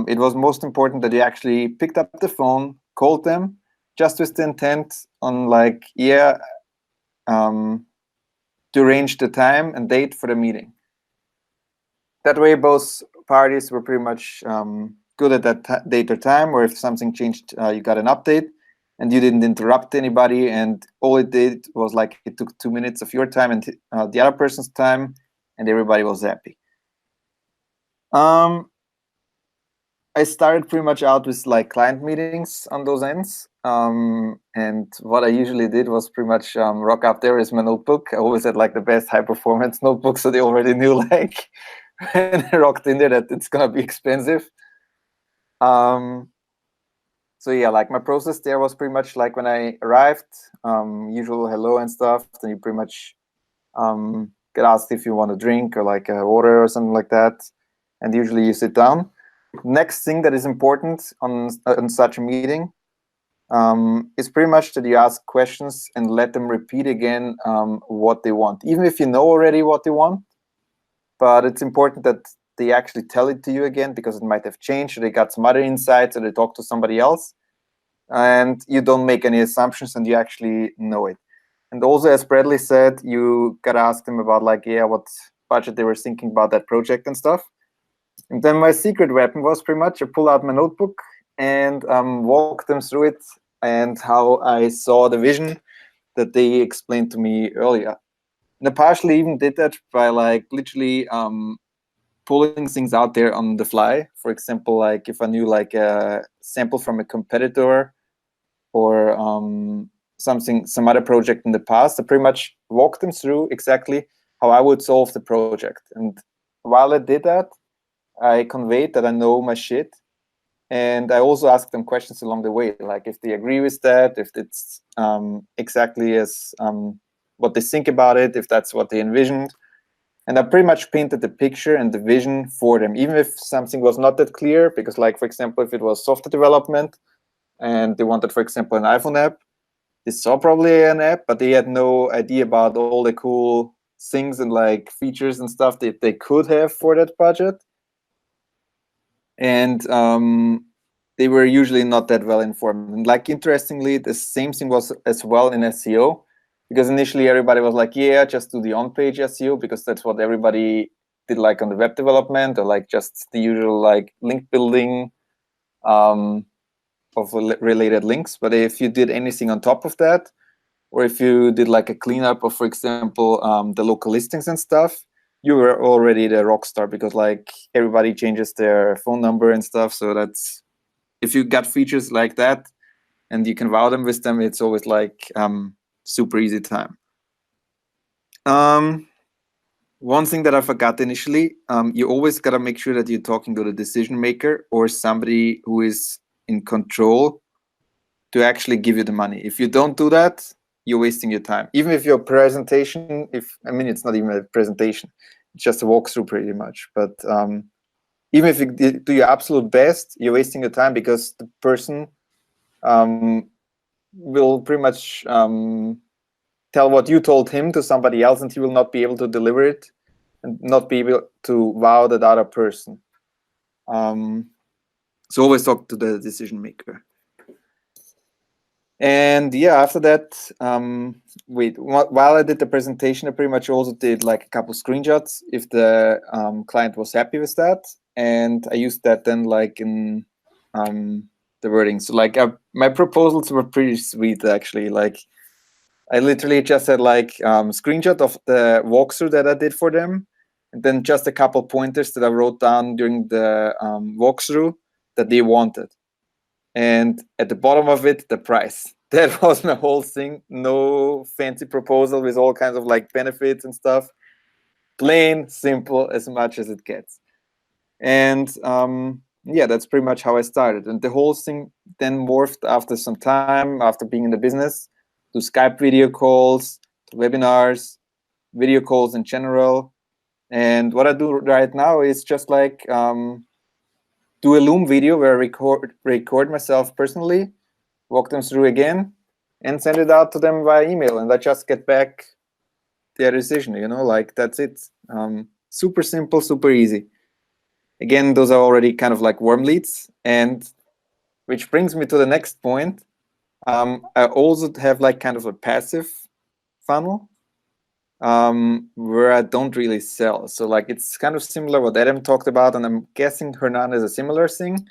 It was most important that you actually picked up the phone, called them, just with the intent on like, to arrange the time and date for the meeting. That way, both parties were pretty much good at that date or time, or if something changed, you got an update, and you didn't interrupt anybody, and all it did was like it took 2 minutes of your time and the other person's time, and everybody was happy. I started pretty much out with like client meetings on those ends. And what I usually did was pretty much rock up there is my notebook. I always had like the best high performance notebook, so they already knew like when I rocked in there that it's gonna be expensive. So yeah, like my process there was pretty much like when I arrived, usual hello and stuff, then you pretty much get asked if you want a drink or like a water or something like that, and usually you sit down. Next thing that is important on such a meeting is pretty much that you ask questions and let them repeat again what they want, even if you know already what they want. But it's important that they actually tell it to you again, because it might have changed, or they got some other insights, or they talk to somebody else, and you don't make any assumptions and you actually know it. And also, as Bradley said, you gotta ask them about like, what budget they were thinking about that project and stuff. And then my secret weapon was pretty much I pull out my notebook and walk them through it and how I saw the vision that they explained to me earlier. And I partially even did that by like literally pulling things out there on the fly. For example, like if I knew like a sample from a competitor or some other project in the past, I pretty much walked them through exactly how I would solve the project. And while I did that, I conveyed that I know my shit, and I also asked them questions along the way, like if they agree with that, if it's exactly as what they think about it, if that's what they envisioned. And I pretty much painted the picture and the vision for them, even if something was not that clear, because like, for example, if it was software development and they wanted, for example, an iPhone app, they saw probably an app, but they had no idea about all the cool things and like features and stuff that they could have for that budget. And they were usually not that well informed. And like, interestingly, the same thing was as well in SEO, because initially everybody was like, just do the on-page SEO, because that's what everybody did, like on the web development, or like just the usual like link building of related links. But if you did anything on top of that, or if you did like a cleanup of, for example, the local listings and stuff, you were already the rock star, because like everybody changes their phone number and stuff. So that's, if you got features like that and you can wow them with them, it's always like super easy time. One thing that I forgot initially, you always got to make sure that you're talking to the decision maker or somebody who is in control to actually give you the money. If you don't do that, you're wasting your time. Even if your presentation, it's not even a presentation, it's just a walkthrough pretty much. But even if you do your absolute best, you're wasting your time, because the person will pretty much tell what you told him to somebody else, and he will not be able to deliver it and not be able to wow that other person. So always talk to the decision maker. And yeah, after that, while I did the presentation, I pretty much also did like a couple screenshots if the client was happy with that, and I used that then like in the wording. So like my proposals were pretty sweet actually. Like I literally just had like screenshot of the walkthrough that I did for them, and then just a couple pointers that I wrote down during the walkthrough that they wanted. And at the bottom of it, the price. That was my whole thing. No fancy proposal with all kinds of like benefits and stuff. Plain, simple, as much as it gets. And yeah, that's pretty much how I started. And the whole thing then morphed after some time, after being in the business, to Skype video calls, to webinars, video calls in general. And what I do right now is just like do a Loom video where I record myself personally, walk them through again, and send it out to them via email. And I just get back their decision, you know, like that's it. Super simple, super easy. Again, those are already kind of like warm leads. And which brings me to the next point. I also have like kind of a passive funnel where I don't really sell. So like it's kind of similar what Adam talked about, and I'm guessing Hernan is a similar thing.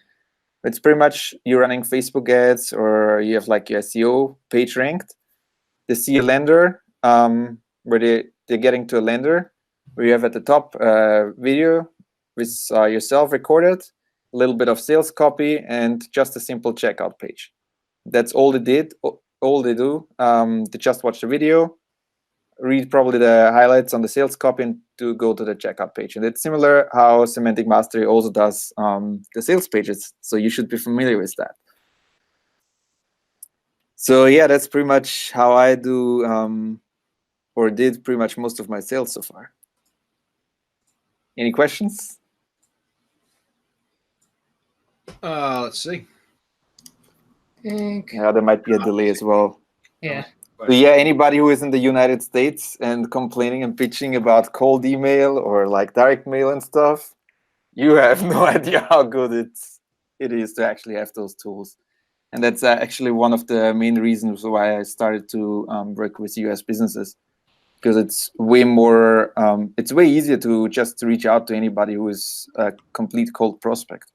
It's pretty much you're running Facebook ads or you have like your SEO page ranked. They see a lender where they're getting to a lender where you have at the top video with yourself recorded, a little bit of sales copy, and just a simple checkout page. That's all they did, all they do. They just watch the video, read probably the highlights on the sales copy, and to go to the checkout page. And it's similar how Semantic Mastery also does the sales pages. So you should be familiar with that. So yeah, that's pretty much how I do or did pretty much most of my sales so far. Any questions? Let's see. Yeah, there might be a delay as well. Yeah. So yeah, anybody who is in the United States and complaining and pitching about cold email or like direct mail and stuff, you have no idea how good it is to actually have those tools. And that's actually one of the main reasons why I started to work with US businesses, because it's way more, it's way easier to just reach out to anybody who is a complete cold prospect.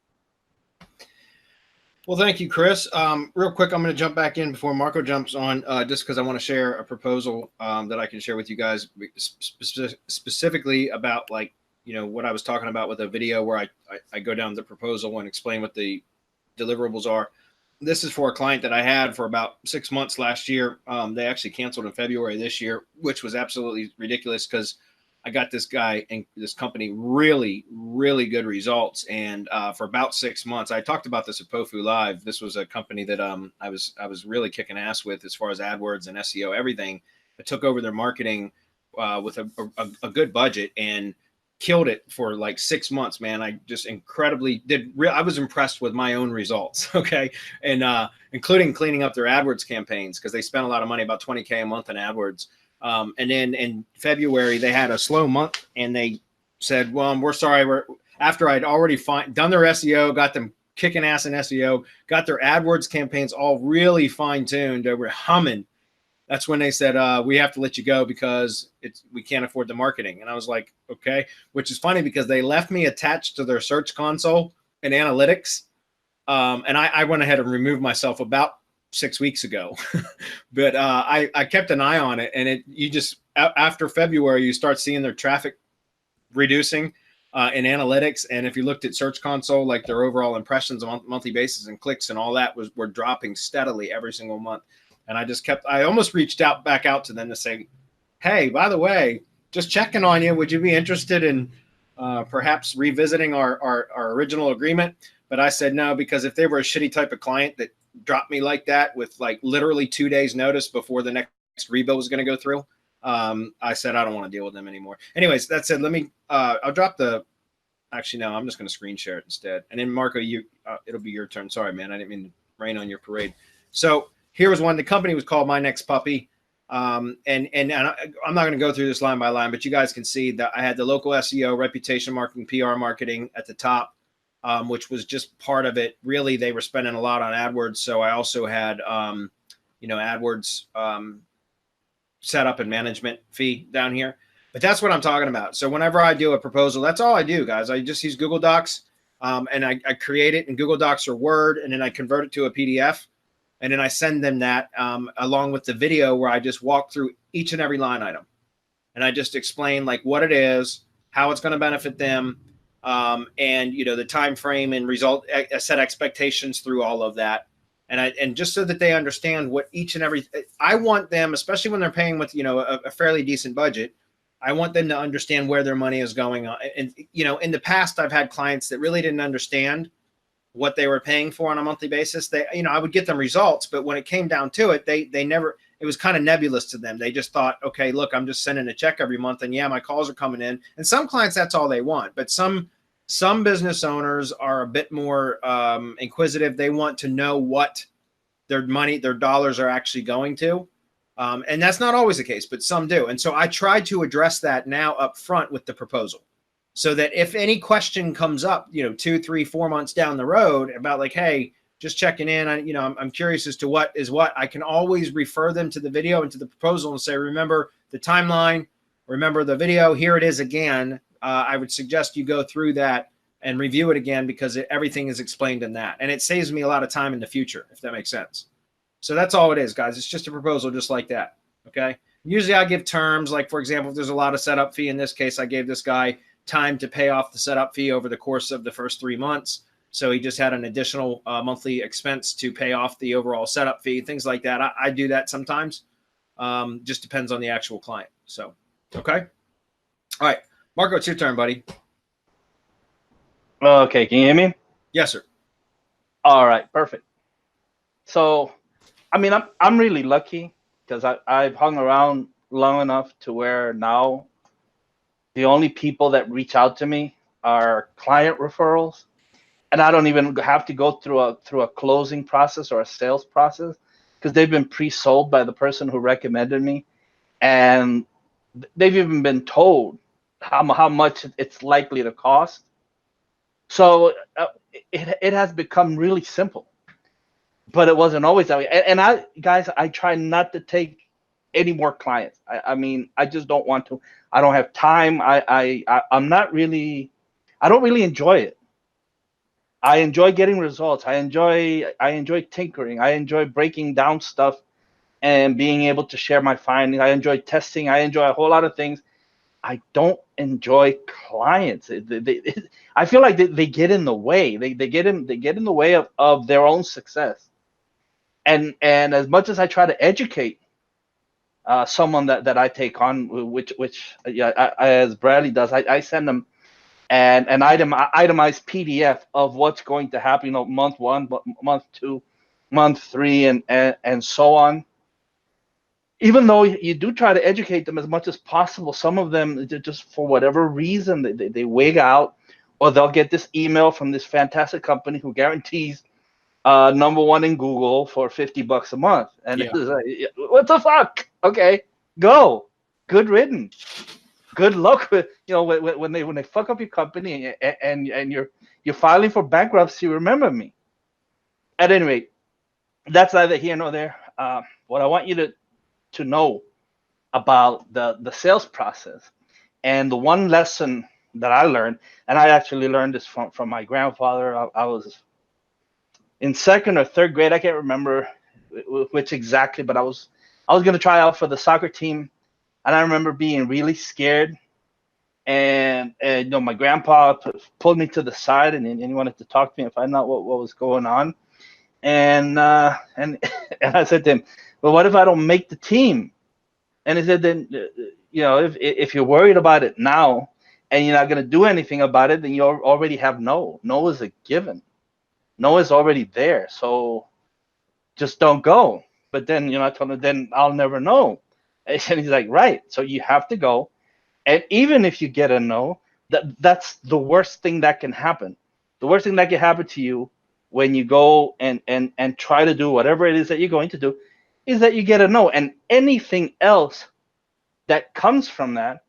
Well, thank you, Chris. Real quick, I'm going to jump back in before Marco jumps on, just because I want to share a proposal that I can share with you guys specifically about, like, you know, what I was talking about with a video where I go down the proposal and explain what the deliverables are. This is for a client that I had for about 6 months last year. They actually canceled in February this year, which was absolutely ridiculous because I got this guy and this company really, really good results. And for about 6 months, I talked about this at POFU Live. This was a company that I was really kicking ass with as far as AdWords and SEO, everything. I took over their marketing with a good budget and killed it for like 6 months, man. I just incredibly I was impressed with my own results. Okay. And including cleaning up their AdWords campaigns, because they spent a lot of money, about $20K a month in AdWords. And then in February, they had a slow month and they said, well, we're sorry. After I'd already done their SEO, got them kicking ass in SEO, got their AdWords campaigns all really fine tuned, they were humming. That's when they said, we have to let you go because we can't afford the marketing. And I was like, okay, which is funny because they left me attached to their search console and analytics. And I went ahead and removed myself about 6 weeks ago, but I kept an eye on it. And you just, after February, you start seeing their traffic reducing in analytics. And if you looked at search console, like their overall impressions on a monthly basis and clicks and all that were dropping steadily every single month. And I almost reached back out to them to say, hey, by the way, just checking on you. Would you be interested in perhaps revisiting our original agreement? But I said no, because if they were a shitty type of client that dropped me like that with like literally 2 days notice before the next rebill was going to go through, I said, I don't want to deal with them anymore. Anyways, that said, let me, I'll drop actually, no, I'm just going to screen share it instead. And then Marco, it'll be your turn. Sorry, man. I didn't mean to rain on your parade. So here was one. The company was called My Next Puppy. And I'm not going to go through this line by line, but you guys can see that I had the local SEO, reputation marketing, PR marketing at the top. which was just part of it. Really, they were spending a lot on AdWords, so I also had AdWords setup and management fee down here. But that's what I'm talking about. So whenever I do a proposal, that's all I do, guys. I just use Google Docs, and I create it in Google Docs or Word, and then I convert it to a PDF, and then I send them that along with the video where I just walk through each and every line item, and I just explain like what it is, how it's going to benefit them, and the time frame and result, set expectations through all of that. And just so that they understand what each and every, I want them, especially when they're paying with, a fairly decent budget, I want them to understand where their money is going on. And, in the past, I've had clients that really didn't understand what they were paying for on a monthly basis. They, I would get them results, but when it came down to it, they never, it was kind of nebulous to them. They just thought, okay, look, I'm just sending a check every month and yeah, my calls are coming in. And some clients, that's all they want. But some business owners are a bit more inquisitive. They want to know what their dollars are actually going to. And that's not always the case, but some do. And so I try to address that now up front with the proposal, so that if any question comes up, 2, 3, 4 months down the road about like, hey, just checking in, I'm curious as to what is what, I can always refer them to the video and to the proposal and say, remember the timeline, remember the video, here it is again. I would suggest you go through that and review it again, because everything is explained in that. And it saves me a lot of time in the future, if that makes sense. So that's all it is, guys. It's just a proposal just like that, okay? Usually I give terms, like, for example, if there's a lot of setup fee, in this case, I gave this guy time to pay off the setup fee over the course of the first 3 months. So he just had an additional monthly expense to pay off the overall setup fee, things like that. I do that sometimes. Just depends on the actual client. So, okay. All right, Marco, it's your turn, buddy. Okay, can you hear me? Yes, sir. All right, perfect. So, I mean, I'm really lucky because I've hung around long enough to where now the only people that reach out to me are client referrals, and I don't even have to go through a closing process or a sales process, because they've been pre-sold by the person who recommended me, and they've even been told how much it's likely to cost. So it has become really simple, but it wasn't always that way. And I try not to take any more clients. I mean, I just don't want to. I don't have time. I'm not really, I don't really enjoy it. I enjoy getting results. I enjoy tinkering. I enjoy breaking down stuff and being able to share my findings. I enjoy testing. I enjoy a whole lot of things. I don't enjoy clients. I feel like they get in the way. They get in the way of their own success. And as much as I try to educate someone that I take on, which as Bradley does, I send them an itemized PDF of what's going to happen, month 1, month 2, month 3, and so on. Even though you do try to educate them as much as possible, some of them, just for whatever reason, they wig out, or they'll get this email from this fantastic company who guarantees #1 in Google for $50 a month. And Yeah. it's like, what the fuck? Okay, go. Good riddance. Good luck with, when they fuck up your company and you're filing for bankruptcy. Remember me. At any rate, that's neither here nor there. What I want you to know about the sales process, and the one lesson that I learned, and I actually learned this from my grandfather. I was in 2nd or 3rd grade. I can't remember which exactly, but I was going to try out for the soccer team, and I remember being really scared. And my grandpa pulled me to the side, and he wanted to talk to me and find out what was going on. And and I said to him, "Well, what if I don't make the team?" And he said, "Then if you're worried about it now, and you're not going to do anything about it, then you already have no. No is a given. No is already there. So just don't go." But then I told him, "Then I'll never know." And he's like, "Right. So you have to go. And even if you get a no, that's the worst thing that can happen. The worst thing that can happen to you when you go and try to do whatever it is that you're going to do is that you get a no. And anything else that comes from that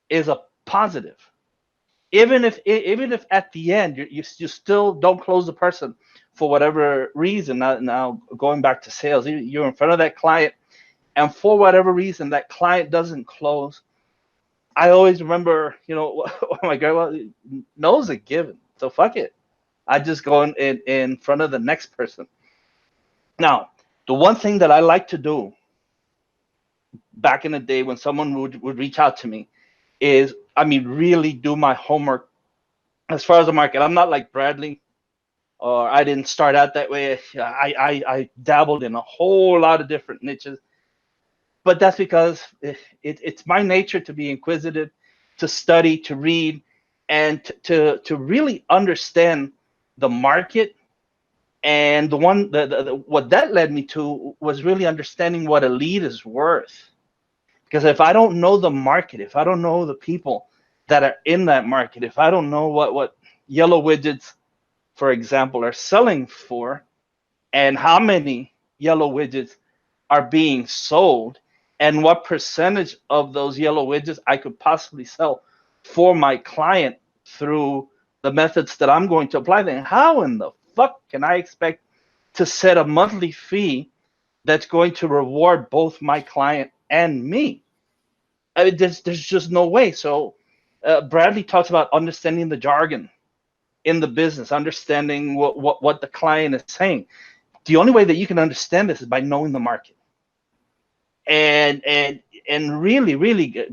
is a positive. even if at the end you still don't close the person for whatever reason. Now going back to sales, you're in front of that client, and for whatever reason that client doesn't close. I always remember, oh my God, well, no's a given, so fuck it. I just go in front of the next person. Now, the one thing that I like to do back in the day when someone would reach out to me is, really do my homework as far as the market. I'm not like Bradley, or I didn't start out that way. I dabbled in a whole lot of different niches, but that's because it's my nature to be inquisitive, to study, to read, and to really understand the market. And what that led me to was really understanding what a lead is worth. Because if I don't know the market, if I don't know the people that are in that market, if I don't know what yellow widgets, for example, are selling for, and how many yellow widgets are being sold, and what percentage of those yellow widgets I could possibly sell for my client through the methods that I'm going to apply, then how in the fuck can I expect to set a monthly fee that's going to reward both my client and me? There's just no way. So Bradley talks about understanding the jargon in the business, understanding what the client is saying. The only way that you can understand this is by knowing the market, and really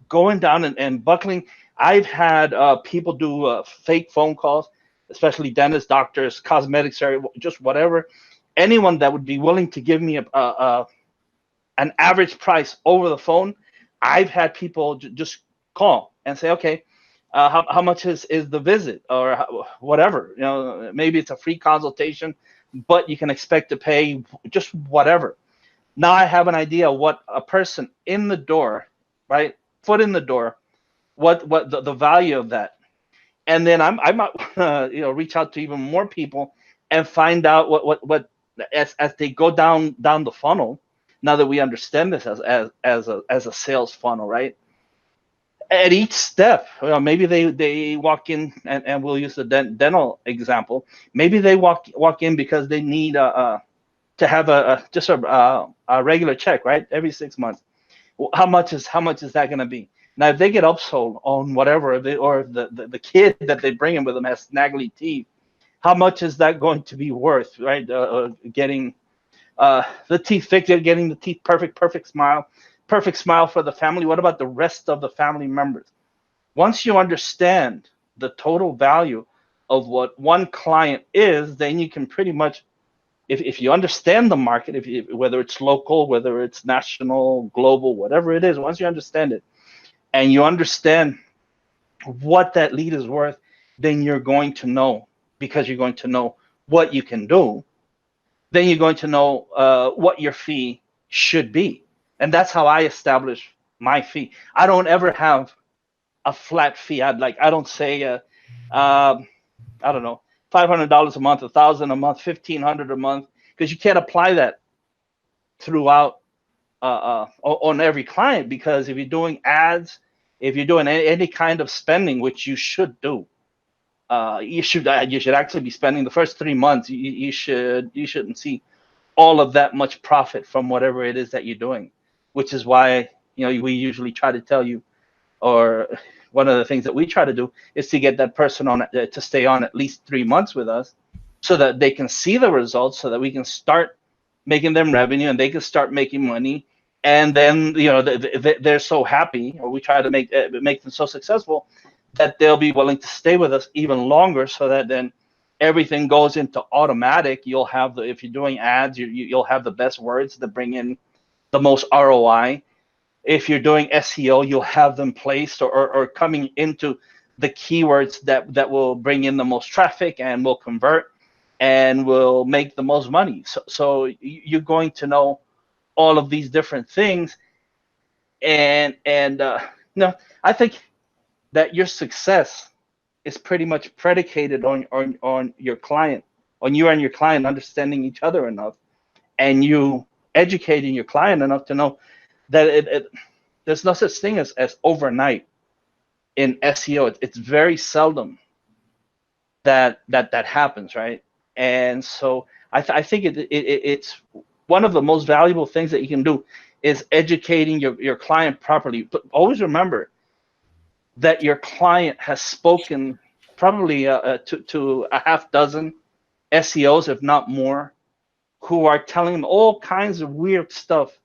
going down and buckling. I've had people do fake phone calls, especially dentists, doctors, cosmetics, just whatever. Anyone that would be willing to give me an average price over the phone, I've had people just call and say, okay, how much is the visit, or whatever. Maybe it's a free consultation, but you can expect to pay just whatever. Now I have an idea what a person in the door, right, foot in the door, what the value of that, and then I might reach out to even more people and find out what as they go down the funnel. Now that we understand this as a sales funnel, right? At each step, maybe they walk in, and we'll use the dental example. Maybe they walk in because they need to have just a regular check, right, every 6 months. How much is that going to be? Now, if they get upsold on whatever, or the kid that they bring in with them has snaggly teeth, how much is that going to be worth, right? Getting the teeth fixed, getting the teeth perfect smile for the family. What about the rest of the family members? Once you understand the total value of what one client is, then you can pretty much, if you understand the market, whether it's local, whether it's national, global, whatever it is, once you understand it and you understand what that lead is worth, then you're going to know, because you're going to know what you can do. Then you're going to know what your fee should be. And that's how I establish my fee. I don't ever have a flat fee. I don't say, I don't know, $500 a month, $1,000 a month, $1,500 a month, because you can't apply that throughout on every client. Because if you're doing ads, if you're doing any kind of spending, which you should do, you should actually be spending the first 3 months. You shouldn't see all of that much profit from whatever it is that you're doing, which is why we usually try to tell you, or one of the things that we try to do is to get that person on to stay on at least 3 months with us, so that they can see the results, so that we can start making them revenue and they can start making money. And then they're so happy, or we try to make them so successful that they'll be willing to stay with us even longer, so that then everything goes into automatic. You'll have if you're doing ads, you'll have the best words that bring in the most ROI. If you're doing SEO, you'll have them placed or coming into the keywords that will bring in the most traffic and will convert and will make the most money. So you're going to know all of these different things. And I think that your success is pretty much predicated on your client, on you and your client understanding each other enough, and you educating your client enough to know that there's no such thing as overnight. in SEO. It's very seldom that happens, right? And so I think it's one of the most valuable things that you can do is educating your client properly. But always remember that your client has spoken probably to a half dozen SEOs, if not more, who are telling them all kinds of weird stuff.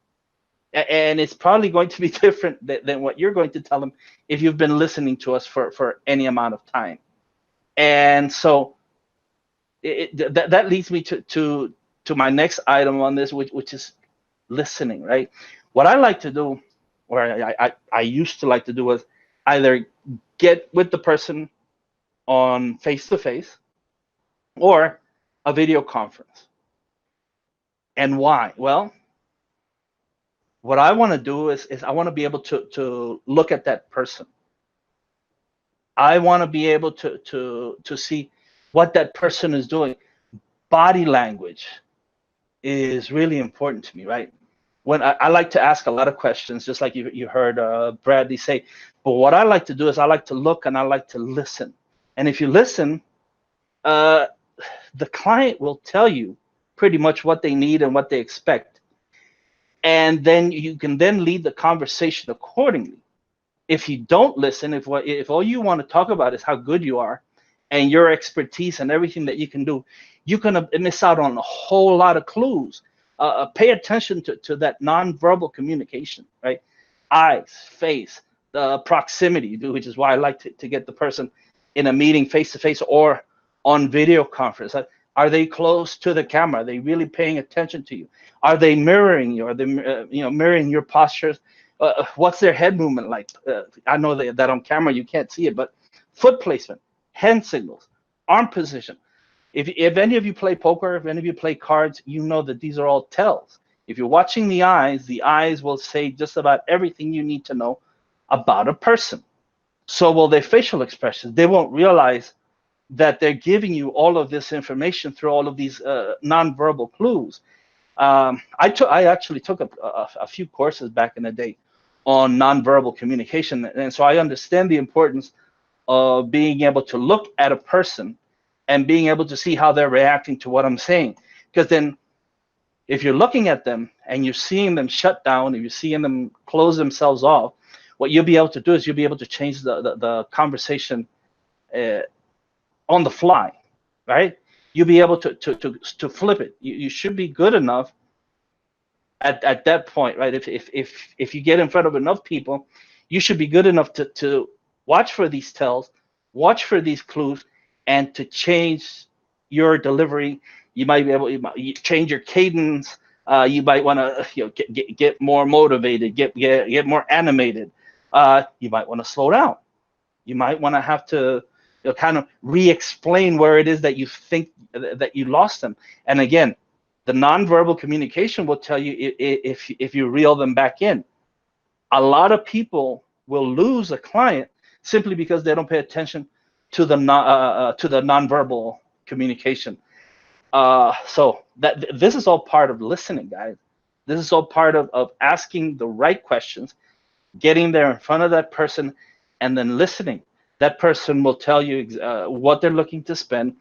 And it's probably going to be different than what you're going to tell them if you've been listening to us for any amount of time. And so that leads me to my next item on this, which is listening, right? What I like to do, or I used to like to do, was either get with the person on face-to-face or a video conference. And why? Well, what I want to do is I want to be able to look at that person. I want to be able to see what that person is doing. Body language is really important to me, right? When I like to ask a lot of questions, just like you heard Bradley say. But what I like to do is I like to look and I like to listen. And if you listen, the client will tell you pretty much what they need and what they expect. And then you can then lead the conversation accordingly. If you don't listen, if all you want to talk about is how good you are and your expertise and everything that you can do, you're going to miss out on a whole lot of clues. Pay attention to that nonverbal communication, right? Eyes, face, the proximity, which is why I like to get the person in a meeting face-to-face or on video conference. Are they close to the camera? Are they really paying attention to you? Are they mirroring you? Are they mirroring your postures? What's their head movement like? I know that on camera you can't see it, but foot placement, hand signals, arm position. If any of you play poker, if any of you play cards, you know that these are all tells. If you're watching the eyes will say just about everything you need to know about a person. So will their facial expressions. They won't realize that they're giving you all of this information through all of these nonverbal clues. I actually took a few courses back in the day on nonverbal communication, and so I understand the importance of being able to look at a person and being able to see how they're reacting to what I'm saying. Because then if you're looking at them and you're seeing them shut down, if you're seeing them close themselves off, what you'll be able to do is you'll be able to change the conversation on the fly, right? You'll be able to flip it. You should be good enough at that point, right? If you get in front of enough people, you should be good enough to watch for these tells, watch for these clues, and to change your delivery. You might be able to change your cadence. You might want to get more motivated, get more animated. You might want to slow down. You might want to have to kind of re-explain where it is that you think that you lost them. And again, the nonverbal communication will tell you if you reel them back in. A lot of people will lose a client simply because they don't pay attention to the nonverbal communication. So this is all part of listening, guys. This is all part of asking the right questions, getting there in front of that person, and then listening. That person will tell you what they're looking to spend,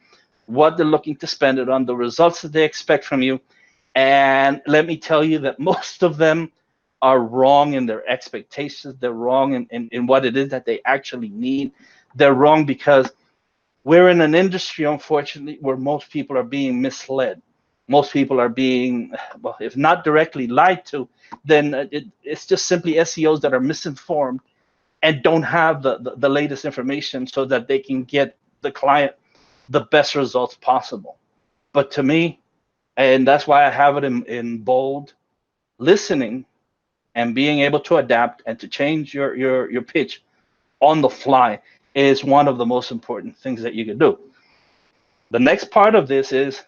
what they're looking to spend it on, the results that they expect from you. And let me tell you that most of them are wrong in their expectations. They're wrong in what it is that they actually need. They're wrong because we're in an industry, unfortunately, where most people are being misled. Most people are being, well, if not directly lied to, then it's just simply SEOs that are misinformed and don't have the latest information so that they can get the client the best results possible. But to me, and that's why I have it in bold, listening and being able to adapt and to change your pitch on the fly is one of the most important things that you can do. The next part of this is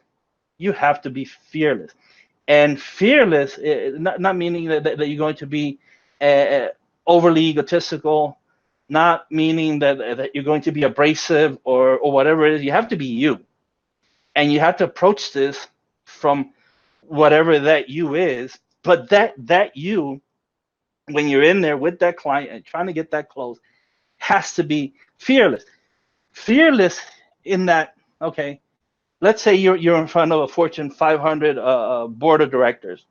you have to be fearless. And fearless, not meaning that you're going to be overly egotistical, not meaning that you're going to be abrasive or whatever it is. You have to be you. And you have to approach this from whatever that you is. But that you, when you're in there with that client and trying to get that close, has to be fearless. Fearless in that, okay, let's say you're in front of a Fortune 500 board of directors,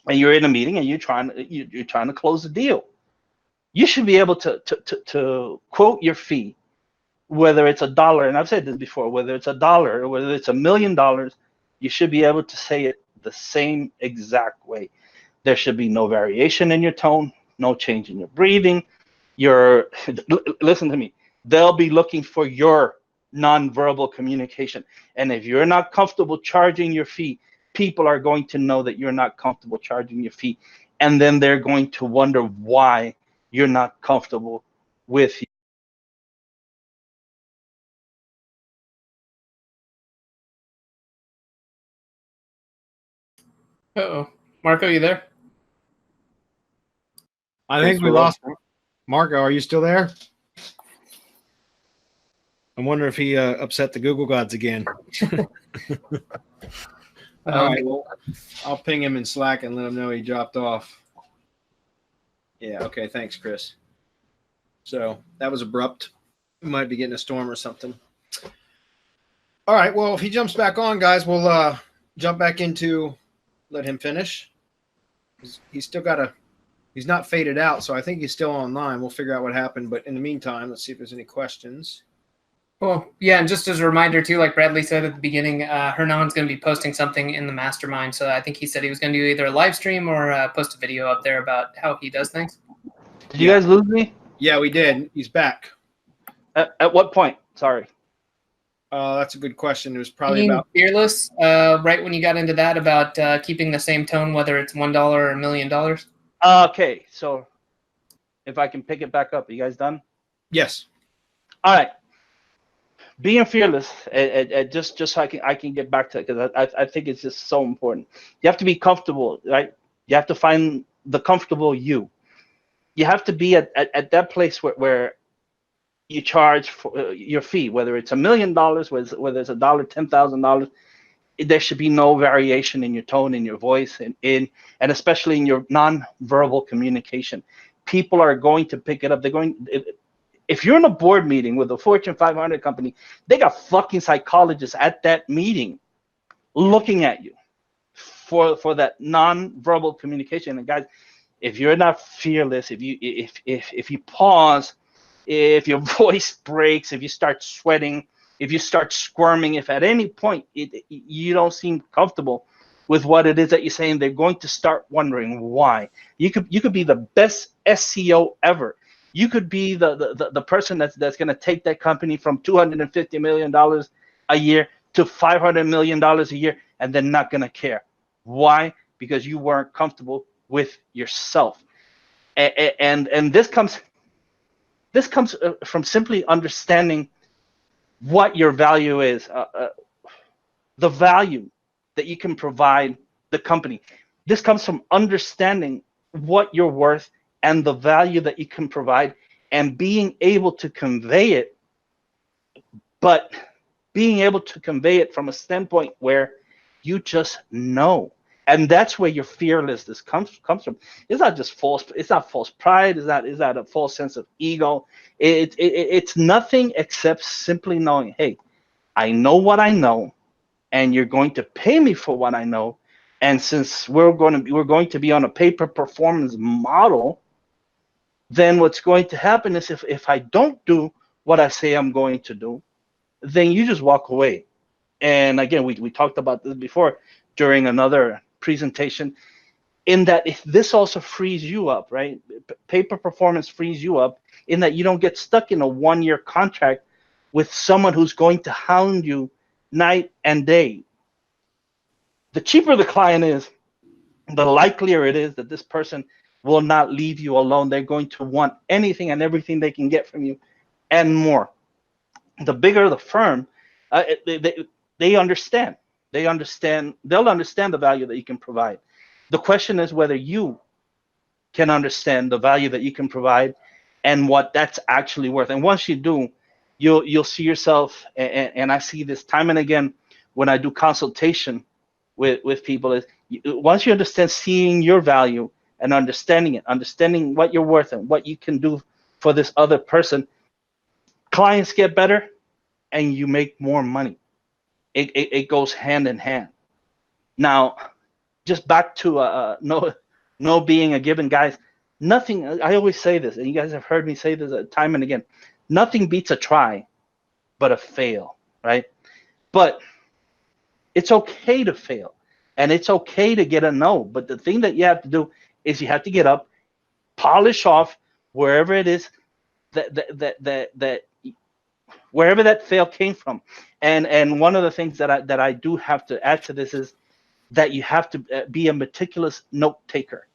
and you're in a meeting and you're trying to close a deal. You should be able to quote your fee, whether it's $1, and I've said this before, whether it's $1 or whether it's $1 million, you should be able to say it the same exact way. There should be no variation in your tone, no change in your breathing. Listen to me. They'll be looking for your nonverbal communication. And if you're not comfortable charging your fee, people are going to know that you're not comfortable charging your fee. And then they're going to wonder why you're not comfortable with you. Uh-oh. Marco, you there? I think we lost Marco. Are you still there? I wonder if he upset the Google gods again. All right, well, I'll ping him in Slack and let him know he dropped off. Yeah, okay, thanks, Chris. So that was abrupt. We might be getting a storm or something. All right, well, if he jumps back on, guys, we'll jump back into let him finish. He's still got he's not faded out, so I think he's still online. We'll figure out what happened. But in the meantime, let's see if there's any questions. Well, yeah, and just as a reminder, too, like Bradley said at the beginning, Hernan's going to be posting something in the mastermind. So I think he said he was going to do either a live stream or post a video up there about how he does things. Did you guys lose me? Yeah, we did. He's back. At what point? Sorry. That's a good question. It was probably Being about fearless, right when you got into that about keeping the same tone, whether it's $1 or $1 million. Okay, so if I can pick it back up, are you guys done? yes. All right. Being fearless, just so I can get back to it, because I think it's just so important. You have to be comfortable, right? You have to find the comfortable you. You have to be at that place where you charge for your fee, whether it's $1 million, whether it's $1, $10,000. There should be no variation in your tone, in your voice, and especially in your non-verbal communication. People are going to pick it up. If you're in a board meeting with a Fortune 500 company, they got fucking psychologists at that meeting looking at you for that non-verbal communication. And guys, if you're not fearless, if you pause, if your voice breaks, if you start sweating, if you start squirming, if at any point you don't seem comfortable with what it is that you're saying, they're going to start wondering why. You could be the best SEO ever. You could be the person that's going to take that company from $250 million a year to $500 million a year, and they're not going to care. Why? Because you weren't comfortable with yourself. And this comes from simply understanding what your value is, the value that you can provide the company. This comes from understanding what you're worth and the value that you can provide, and being able to convey it, but being able to convey it from a standpoint where you just know. And that's where your fearlessness comes from. It's not just false. It's not false pride. It's not a false sense of ego. It's nothing except simply knowing, hey, I know what I know, and you're going to pay me for what I know. And since we're going to be on a pay-per-performance model, then what's going to happen is if I don't do what I say I'm going to do, then you just walk away. And again, we talked about this before during another presentation, in that if this also frees you up, right? Pay-per-performance frees you up in that you don't get stuck in a one-year contract with someone who's going to hound you night and day. The cheaper the client is, the likelier it is that this person will not leave you alone. They're going to want anything and everything they can get from you and more. The bigger the firm, they understand. They'll understand the value that you can provide. The question is whether you can understand the value that you can provide and what that's actually worth. And once you do, you'll see yourself, and I see this time and again when I do consultation with people, is once you understand seeing your value and understanding what you're worth and what you can do for this other person, clients get better and you make more money. It goes hand in hand. Now, just back to no being a given, guys. Nothing. I always say this, and you guys have heard me say this time and again. Nothing beats a try, but a fail, right? But it's okay to fail, and it's okay to get a no. But the thing that you have to do is you have to get up, polish off wherever it is that wherever that fail came from. And one of the things that I do have to add to this is that you have to be a meticulous note taker.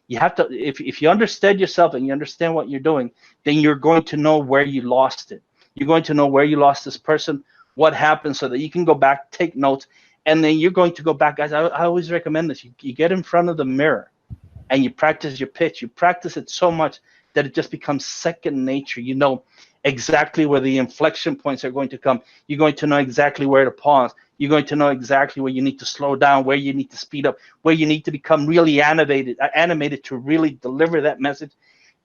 You have to, if you understand yourself and you understand what you're doing, then you're going to know where you lost it. You're going to know where you lost this person, what happened, so that you can go back, take notes, and then you're going to go back. Guys, I always recommend this. You get in front of the mirror and you practice your pitch. You practice it so much that it just becomes second nature. You know exactly where the inflection points are going to come. You're going to know exactly where to pause. You're going to know exactly where you need to slow down, where you need to speed up, where you need to become really animated to really deliver that message,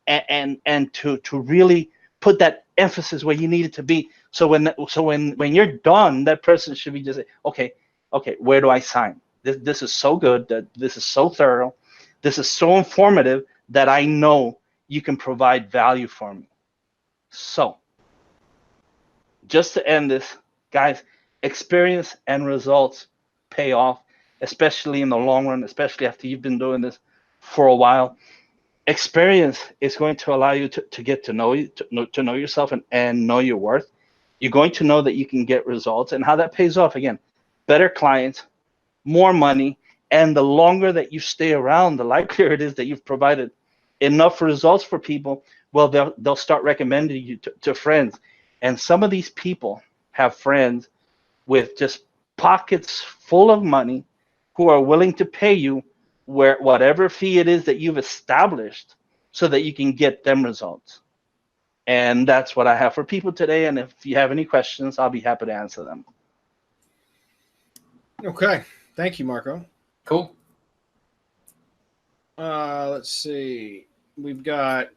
and to really put that emphasis where you need it to be. So when you're done, that person should be just okay, where do I sign? This is so good. This is so thorough. This is so informative that I know you can provide value for me. So, just to end this, guys, experience and results pay off, especially in the long run, especially after you've been doing this for a while. Experience is going to allow you to get to know you, to know yourself and know your worth. You're going to know that you can get results, and how that pays off. Again, better clients, more money, and the longer that you stay around, the likelier it is that you've provided enough results for people. Well, they'll start recommending you to friends. And some of these people have friends with just pockets full of money who are willing to pay you whatever fee it is that you've established so that you can get them results. And that's what I have for people today. And if you have any questions, I'll be happy to answer them. Okay. Thank you, Marco. Cool. Let's see. We've got.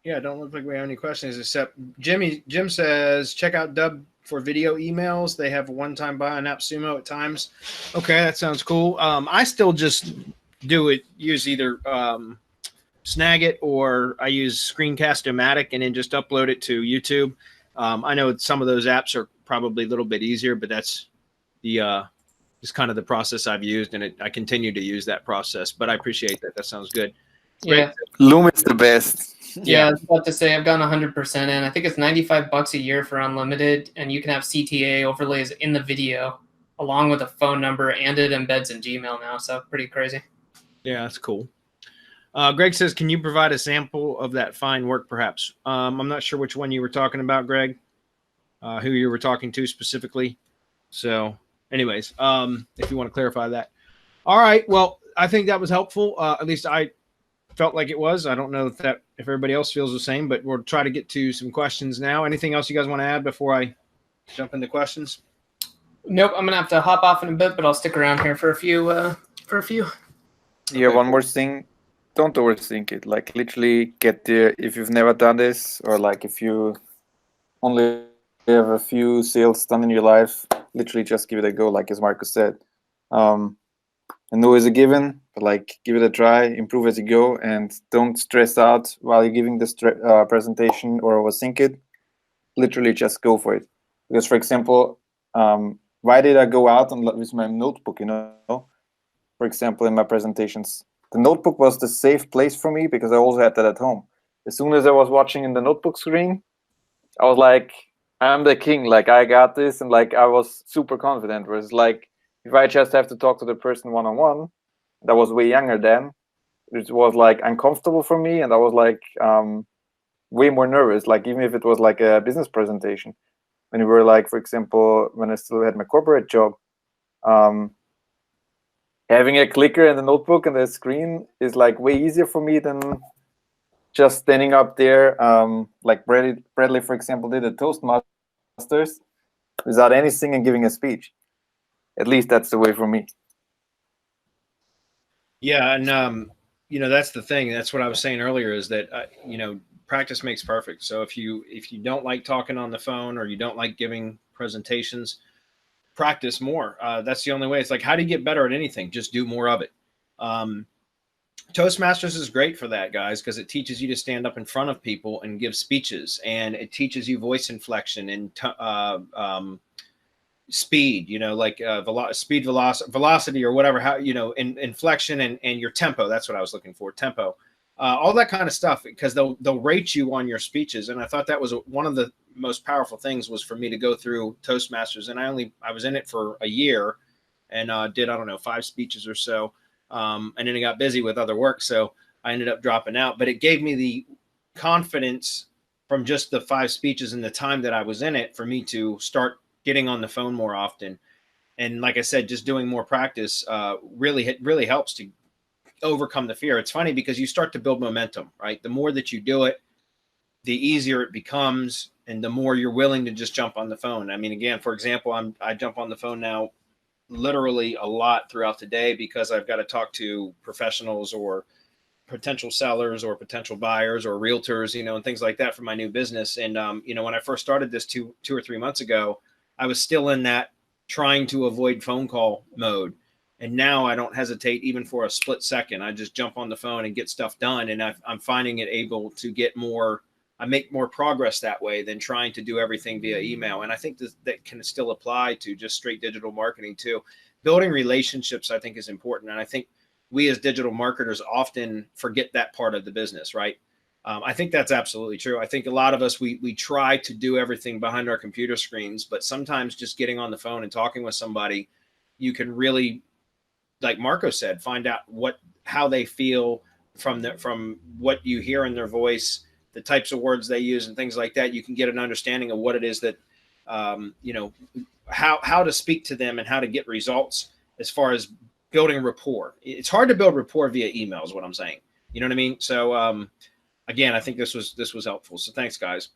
Yeah, don't look like we have any questions except Jim says, check out Dub for video emails. They have a one-time buy on AppSumo at times. Okay, that sounds cool. I still just use either Snagit or I use Screencast-O-Matic and then just upload it to YouTube. I know some of those apps are probably a little bit easier, but that's just kind of the process I've used, and I continue to use that process. But I appreciate that. That sounds good. Yeah. Loom is the best. Yeah, I was about to say I've gone 100% in. I think it's $95 a year for unlimited, and you can have CTA overlays in the video along with a phone number, and it embeds in Gmail now. So pretty crazy. Yeah, that's cool. Greg says, can you provide a sample of that fine work, perhaps? I'm not sure which one you were talking about, Greg, who you were talking to specifically. So anyways, if you want to clarify that. All right. Well, I think that was helpful. At least I felt like it was. I don't know if everybody else feels the same, but we'll try to get to some questions now. Anything else you guys want to add before I jump into questions? Nope. I'm going to have to hop off in a bit, but I'll stick around here for a few. Yeah, Okay, one more thing. Don't overthink it. Like, literally get there. If you've never done this, or like if you only have a few sales done in your life, literally just give it a go, like as Marcus said. And no is a given, but like give it a try, improve as you go, and don't stress out while you're giving this presentation or overthink it. Literally just go for it. Because, for example, why did I go out with my notebook, For example, in my presentations, the notebook was the safe place for me because I also had that at home. As soon as I was watching in the notebook screen, I was like, I'm the king, like I got this, and like I was super confident. Whereas like if I just have to talk to the person one-on-one, that was way younger then, it was like uncomfortable for me, and I was like way more nervous, like even if it was like a business presentation. When we were like, for example, when I still had my corporate job, having a clicker and a notebook and a screen is like way easier for me than just standing up there, like Bradley, for example, did at Toastmasters without anything and giving a speech. At least that's the way for me. Yeah, and that's the thing. That's what I was saying earlier is that, practice makes perfect. So if you don't like talking on the phone or you don't like giving presentations, practice more. That's the only way. It's like, how do you get better at anything? Just do more of it. Toastmasters is great for that, guys, because it teaches you to stand up in front of people and give speeches, and it teaches you voice inflection and speed, like speed, velocity, or whatever, how, inflection and your tempo. That's what I was looking for, tempo. All that kind of stuff, because they'll rate you on your speeches. And I thought that was one of the most powerful things, was for me to go through Toastmasters. And I was in it for a year and did, I don't know, 5 speeches or so. And then I got busy with other work, so I ended up dropping out. But it gave me the confidence from just the 5 speeches and the time that I was in it for me to start getting on the phone more often. And like I said, just doing more practice really helps to overcome the fear. It's funny because you start to build momentum, right? The more that you do it, the easier it becomes, and the more you're willing to just jump on the phone. I mean, again, for example, I jump on the phone now literally a lot throughout the day, because I've got to talk to professionals or potential sellers or potential buyers or realtors, and things like that for my new business. And, when I first started this two or 3 months ago, I was still in that trying to avoid phone call mode. And now I don't hesitate even for a split second. I just jump on the phone and get stuff done. And I'm finding it able to get more, I make more progress that way than trying to do everything via email. And I think that can still apply to just straight digital marketing too. Building relationships, I think, is important. And I think we as digital marketers often forget that part of the business, right? I think that's absolutely true. I think a lot of us, we try to do everything behind our computer screens, but sometimes just getting on the phone and talking with somebody, you can really, like Marco said, find out how they feel from what you hear in their voice, the types of words they use and things like that. You can get an understanding of what it is that, how to speak to them and how to get results as far as building rapport. It's hard to build rapport via email is what I'm saying. You know what I mean? So, again, I think this was helpful. So thanks, guys.